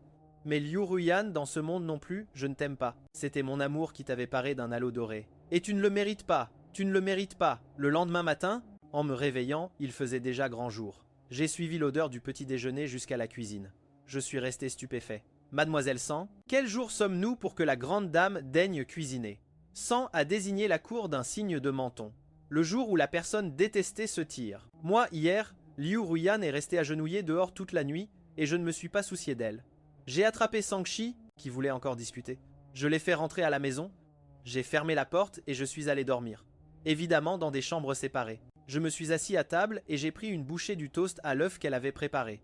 mais Liu Ruyan, dans ce monde non plus, je ne t'aime pas. C'était mon amour qui t'avait paré d'un halo doré. Et tu ne le mérites pas, tu ne le mérites pas. Le lendemain matin, en me réveillant, il faisait déjà grand jour. J'ai suivi l'odeur du petit déjeuner jusqu'à la cuisine. Je suis resté stupéfait. Mademoiselle Sang, quel jour sommes-nous pour que la grande dame daigne cuisiner? Sang a désigné la cour d'un signe de menton. Le jour où la personne détestée se tire. Moi, hier, Liu Ruyan est restée agenouillée dehors toute la nuit et je ne me suis pas soucié d'elle. J'ai attrapé Sangchi, qui voulait encore discuter. Je l'ai fait rentrer à la maison, j'ai fermé la porte et je suis allé dormir. Évidemment dans des chambres séparées. Je me suis assis à table et j'ai pris une bouchée du toast à l'œuf qu'elle avait préparé.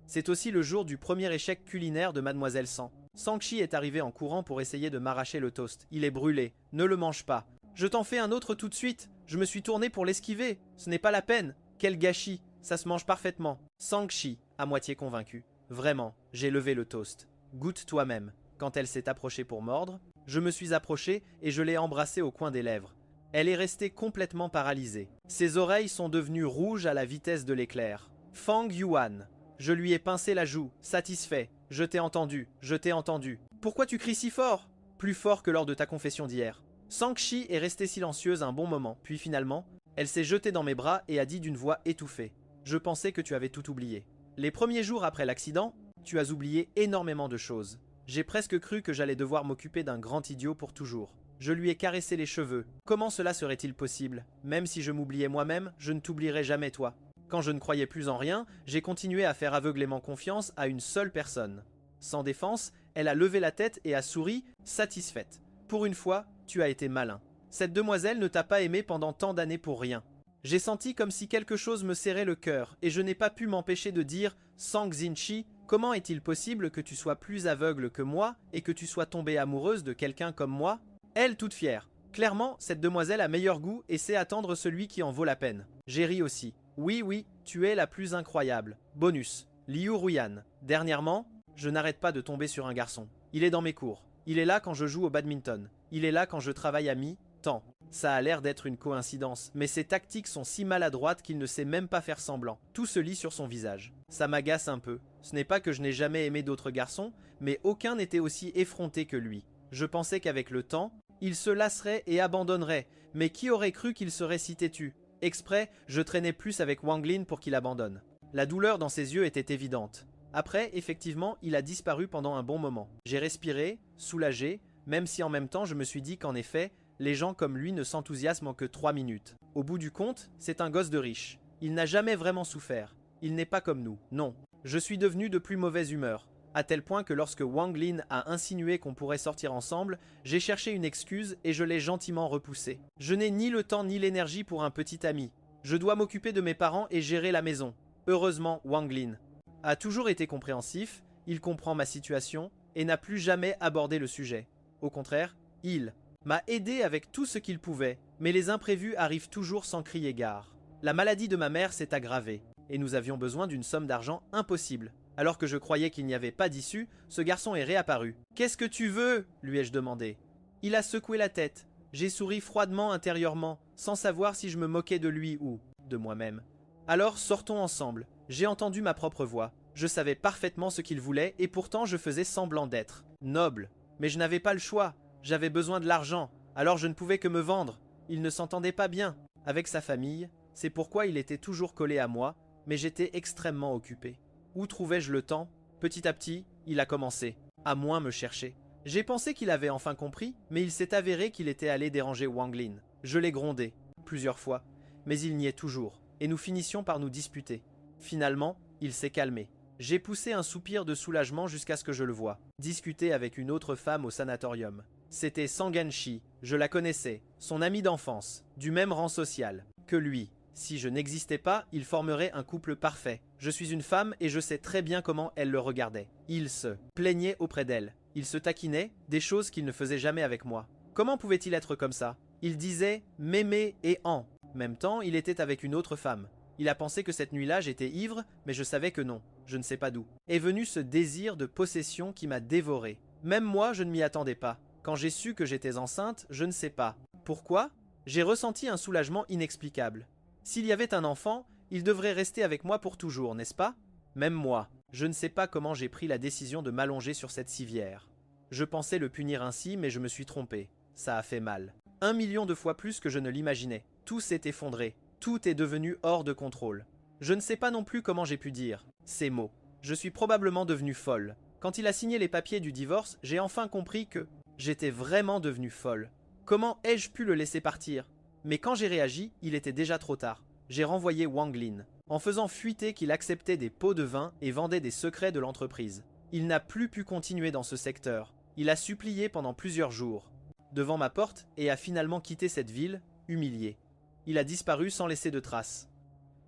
C'est aussi le jour du premier échec culinaire de Mademoiselle Sang. Sangchi est arrivé en courant pour essayer de m'arracher le toast. Il est brûlé, ne le mange pas. Je t'en fais un autre tout de suite. Je me suis tourné pour l'esquiver. Ce n'est pas la peine. Quel gâchis. Ça se mange parfaitement. Sangchi, à moitié convaincu. Vraiment, j'ai levé le toast. Goûte toi-même. Quand elle s'est approchée pour mordre, je me suis approché et je l'ai embrassée au coin des lèvres. Elle est restée complètement paralysée. Ses oreilles sont devenues rouges à la vitesse de l'éclair. Fang Yuan. Je lui ai pincé la joue, satisfait. Je t'ai entendu, je t'ai entendu. Pourquoi tu cries si fort? Plus fort que lors de ta confession d'hier. Sang-Chi est restée silencieuse un bon moment, puis finalement, elle s'est jetée dans mes bras et a dit d'une voix étouffée. Je pensais que tu avais tout oublié. Les premiers jours après l'accident, tu as oublié énormément de choses. J'ai presque cru que j'allais devoir m'occuper d'un grand idiot pour toujours. Je lui ai caressé les cheveux. Comment cela serait-il possible? Même si je m'oubliais moi-même, je ne t'oublierai jamais toi. Quand je ne croyais plus en rien, j'ai continué à faire aveuglément confiance à une seule personne. Sans défense, elle a levé la tête et a souri, satisfaite. Pour une fois, tu as été malin. Cette demoiselle ne t'a pas aimé pendant tant d'années pour rien. J'ai senti comme si quelque chose me serrait le cœur, et je n'ai pas pu m'empêcher de dire « Sang Xinchi, comment est-il possible que tu sois plus aveugle que moi et que tu sois tombée amoureuse de quelqu'un comme moi ?» Elle, toute fière. Clairement, cette demoiselle a meilleur goût et sait attendre celui qui en vaut la peine. J'ai ri aussi. Oui, oui, tu es la plus incroyable. Bonus. Liu Ruyan. Dernièrement, je n'arrête pas de tomber sur un garçon. Il est dans mes cours. Il est là quand je joue au badminton. Il est là quand je travaille à mi-temps. Ça a l'air d'être une coïncidence, mais ses tactiques sont si maladroites qu'il ne sait même pas faire semblant. Tout se lit sur son visage. Ça m'agace un peu. Ce n'est pas que je n'ai jamais aimé d'autres garçons, mais aucun n'était aussi effronté que lui. Je pensais qu'avec le temps, il se lasserait et abandonnerait, mais qui aurait cru qu'il serait si têtu? Exprès, je traînais plus avec Wang Lin pour qu'il abandonne. La douleur dans ses yeux était évidente. Après, effectivement, il a disparu pendant un bon moment. J'ai respiré, soulagé, même si en même temps je me suis dit qu'en effet, les gens comme lui ne s'enthousiasment en que 3 minutes. Au bout du compte, c'est un gosse de riche. Il n'a jamais vraiment souffert. Il n'est pas comme nous, non. Je suis devenu de plus mauvaise humeur. À tel point que lorsque Wang Lin a insinué qu'on pourrait sortir ensemble, j'ai cherché une excuse et je l'ai gentiment repoussé. Je n'ai ni le temps ni l'énergie pour un petit ami. Je dois m'occuper de mes parents et gérer la maison. Heureusement, Wang Lin a toujours été compréhensif, il comprend ma situation et n'a plus jamais abordé le sujet. Au contraire, il m'a aidé avec tout ce qu'il pouvait, mais les imprévus arrivent toujours sans crier gare. La maladie de ma mère s'est aggravée, et nous avions besoin d'une somme d'argent impossible. Alors que je croyais qu'il n'y avait pas d'issue, ce garçon est réapparu. « Qu'est-ce que tu veux ?» lui ai-je demandé. Il a secoué la tête. J'ai souri froidement intérieurement, sans savoir si je me moquais de lui ou de moi-même. Alors sortons ensemble. J'ai entendu ma propre voix. Je savais parfaitement ce qu'il voulait et pourtant je faisais semblant d'être noble. Mais je n'avais pas le choix. J'avais besoin de l'argent, alors je ne pouvais que me vendre. Il ne s'entendait pas bien avec sa famille, c'est pourquoi il était toujours collé à moi, mais j'étais extrêmement occupé. Où trouvais-je le temps? Petit à petit, il a commencé à moins me chercher. J'ai pensé qu'il avait enfin compris, mais il s'est avéré qu'il était allé déranger Wang Lin. Je l'ai grondé, plusieurs fois, mais il niait toujours, et nous finissions par nous disputer. Finalement, il s'est calmé. J'ai poussé un soupir de soulagement jusqu'à ce que je le voie discuter avec une autre femme au sanatorium. C'était Sanganshi, je la connaissais, son amie d'enfance, du même rang social que lui. Si je n'existais pas, ils formeraient un couple parfait. Je suis une femme et je sais très bien comment elle le regardait. Il se plaignait auprès d'elle. Il se taquinait, des choses qu'il ne faisait jamais avec moi. Comment pouvait-il être comme ça? Il disait « m'aimer et en ». Même temps, il était avec une autre femme. Il a pensé que cette nuit-là, j'étais ivre, mais je savais que non. Je ne sais pas d'où. Est venu ce désir de possession qui m'a dévoré. Même moi, je ne m'y attendais pas. Quand j'ai su que j'étais enceinte, je ne sais pas. Pourquoi? J'ai ressenti un soulagement inexplicable. S'il y avait un enfant, il devrait rester avec moi pour toujours, n'est-ce pas? Même moi, je ne sais pas comment j'ai pris la décision de m'allonger sur cette civière. Je pensais le punir ainsi, mais je me suis trompé. Ça a fait mal. 1 million de fois plus que je ne l'imaginais. Tout s'est effondré. Tout est devenu hors de contrôle. Je ne sais pas non plus comment j'ai pu dire ces mots. Je suis probablement devenue folle. Quand il a signé les papiers du divorce, j'ai enfin compris que j'étais vraiment devenue folle. Comment ai-je pu le laisser partir? Mais quand j'ai réagi, il était déjà trop tard. J'ai renvoyé Wang Lin, en faisant fuiter qu'il acceptait des pots de vin et vendait des secrets de l'entreprise. Il n'a plus pu continuer dans ce secteur. Il a supplié pendant plusieurs jours, devant ma porte, et a finalement quitté cette ville, humilié. Il a disparu sans laisser de traces.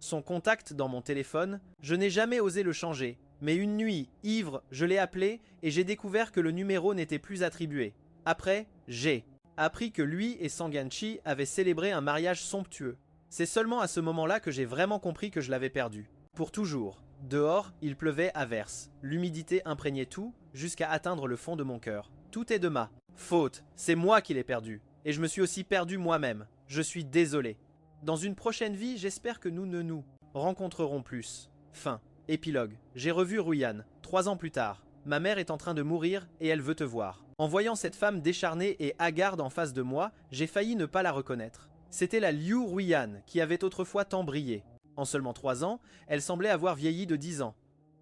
Son contact dans mon téléphone, je n'ai jamais osé le changer, mais une nuit, ivre, je l'ai appelé et j'ai découvert que le numéro n'était plus attribué. Après, j'ai appris que lui et Sanganshi avaient célébré un mariage somptueux. C'est seulement à ce moment-là que j'ai vraiment compris que je l'avais perdu. Pour toujours. Dehors, il pleuvait à verse. L'humidité imprégnait tout, jusqu'à atteindre le fond de mon cœur. Tout est de ma faute. C'est moi qui l'ai perdu. Et je me suis aussi perdu moi-même. Je suis désolé. Dans une prochaine vie, j'espère que nous ne nous rencontrerons plus. Fin. Épilogue. J'ai revu Ruyan, 3 ans plus tard. Ma mère est en train de mourir et elle veut te voir. » En voyant cette femme décharnée et hagarde en face de moi, j'ai failli ne pas la reconnaître. C'était la Liu Ruiyan qui avait autrefois tant brillé. En seulement 3 ans, elle semblait avoir vieilli de 10 ans.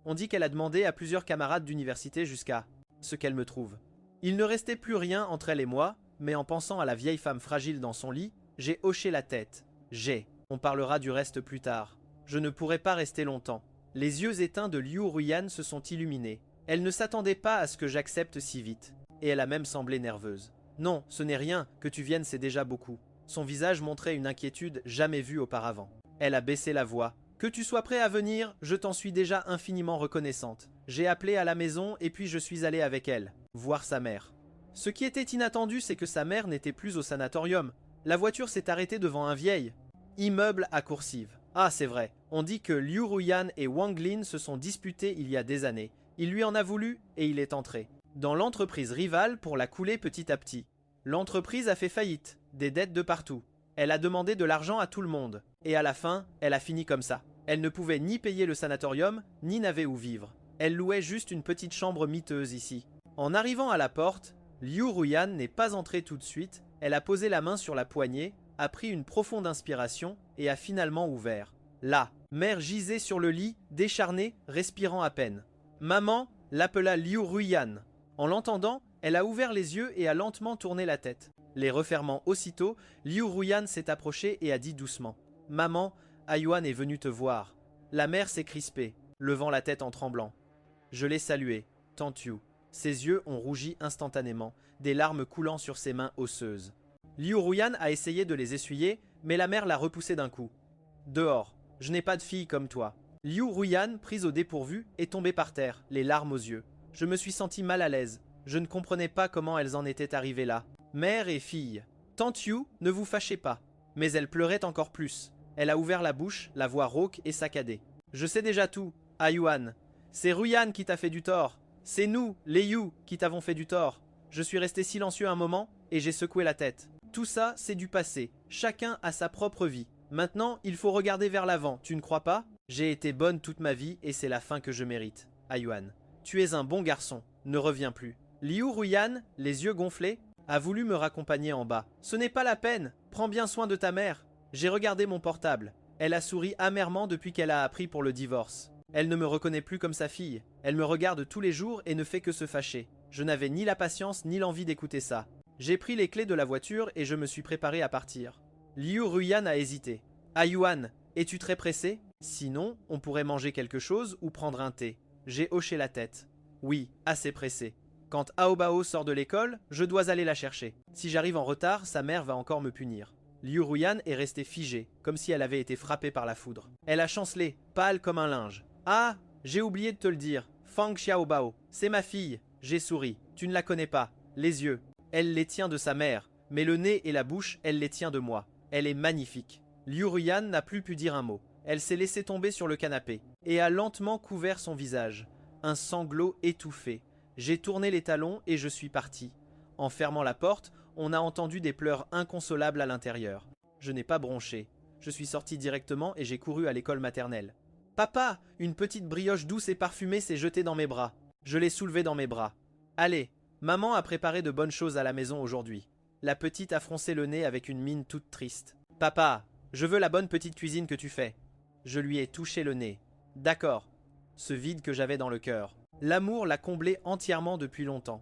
On dit qu'elle a demandé à plusieurs camarades d'université jusqu'à ce qu'elle me trouve. Il ne restait plus rien entre elle et moi, mais en pensant à la vieille femme fragile dans son lit, j'ai hoché la tête. On parlera du reste plus tard. Je ne pourrai pas rester longtemps. Les yeux éteints de Liu Ruiyan se sont illuminés. Elle ne s'attendait pas à ce que j'accepte si vite, et elle a même semblé nerveuse. Non, ce n'est rien, que tu viennes c'est déjà beaucoup. Son visage montrait une inquiétude jamais vue auparavant. Elle a baissé la voix. Que tu sois prêt à venir, je t'en suis déjà infiniment reconnaissante. J'ai appelé à la maison et puis je suis allé avec elle, voir sa mère. Ce qui était inattendu, c'est que sa mère n'était plus au sanatorium. La voiture s'est arrêtée devant un vieil immeuble à coursive. Ah, c'est vrai, on dit que Liu Ruiyan et Wang Lin se sont disputés il y a des années. Il lui en a voulu et il est entré dans l'entreprise rivale pour la couler petit à petit. L'entreprise a fait faillite, des dettes de partout. Elle a demandé de l'argent à tout le monde. Et à la fin, elle a fini comme ça. Elle ne pouvait ni payer le sanatorium, ni n'avait où vivre. Elle louait juste une petite chambre miteuse ici. En arrivant à la porte, Liu Ruiyan n'est pas entrée tout de suite. Elle a posé la main sur la poignée, a pris une profonde inspiration et a finalement ouvert. Là, mère gisait sur le lit, décharnée, respirant à peine. Maman l'appela Liu Ruiyan. En l'entendant, elle a ouvert les yeux et a lentement tourné la tête. Les refermant aussitôt, Liu Ruiyan s'est approchée et a dit doucement « Maman, Ayuan est venu te voir. » La mère s'est crispée, levant la tête en tremblant. Je l'ai saluée, Tante. Ses yeux ont rougi instantanément, des larmes coulant sur ses mains osseuses. Liu Ruiyan a essayé de les essuyer, mais la mère l'a repoussé d'un coup. « Dehors, je n'ai pas de fille comme toi. » Liu Ruiyan, prise au dépourvu, est tombée par terre, les larmes aux yeux. Je me suis senti mal à l'aise. Je ne comprenais pas comment elles en étaient arrivées là. Mère et fille. Tante Yu, ne vous fâchez pas. Mais elle pleurait encore plus. Elle a ouvert la bouche, la voix rauque et saccadée. Je sais déjà tout, Ayuan. C'est Ruiyan qui t'a fait du tort. C'est nous, les Yu, qui t'avons fait du tort. Je suis resté silencieux un moment et j'ai secoué la tête. Tout ça, c'est du passé. Chacun a sa propre vie. Maintenant, il faut regarder vers l'avant, tu ne crois pas? J'ai été bonne toute ma vie et c'est la fin que je mérite. Ayuan. Tu es un bon garçon, ne reviens plus. Liu Ruiyan, les yeux gonflés, a voulu me raccompagner en bas. Ce n'est pas la peine, prends bien soin de ta mère. J'ai regardé mon portable. Elle a souri amèrement depuis qu'elle a appris pour le divorce. Elle ne me reconnaît plus comme sa fille. Elle me regarde tous les jours et ne fait que se fâcher. Je n'avais ni la patience ni l'envie d'écouter ça. J'ai pris les clés de la voiture et je me suis préparé à partir. Liu Ruiyan a hésité. Ayuan, es-tu très pressé? Sinon, on pourrait manger quelque chose ou prendre un thé. J'ai hoché la tête. Oui, assez pressé. Quand Aobao sort de l'école, je dois aller la chercher. Si j'arrive en retard, sa mère va encore me punir. Liu Ruiyan est restée figée, comme si elle avait été frappée par la foudre. Elle a chancelé, pâle comme un linge. Ah, j'ai oublié de te le dire. Fang Xiaobao, c'est ma fille. J'ai souri. Tu ne la connais pas. Les yeux. Elle les tient de sa mère, mais le nez et la bouche, elle les tient de moi. Elle est magnifique. Liu Ruiyan n'a plus pu dire un mot. Elle s'est laissée tomber sur le canapé et a lentement couvert son visage. Un sanglot étouffé. J'ai tourné les talons et je suis parti. En fermant la porte, on a entendu des pleurs inconsolables à l'intérieur. Je n'ai pas bronché. Je suis sorti directement et j'ai couru à l'école maternelle. Papa, une petite brioche douce et parfumée s'est jetée dans mes bras. Je l'ai soulevée dans mes bras. Allez, maman a préparé de bonnes choses à la maison aujourd'hui. La petite a froncé le nez avec une mine toute triste. Papa, je veux la bonne petite cuisine que tu fais. Je lui ai touché le nez. D'accord. Ce vide que j'avais dans le cœur. L'amour l'a comblé entièrement depuis longtemps.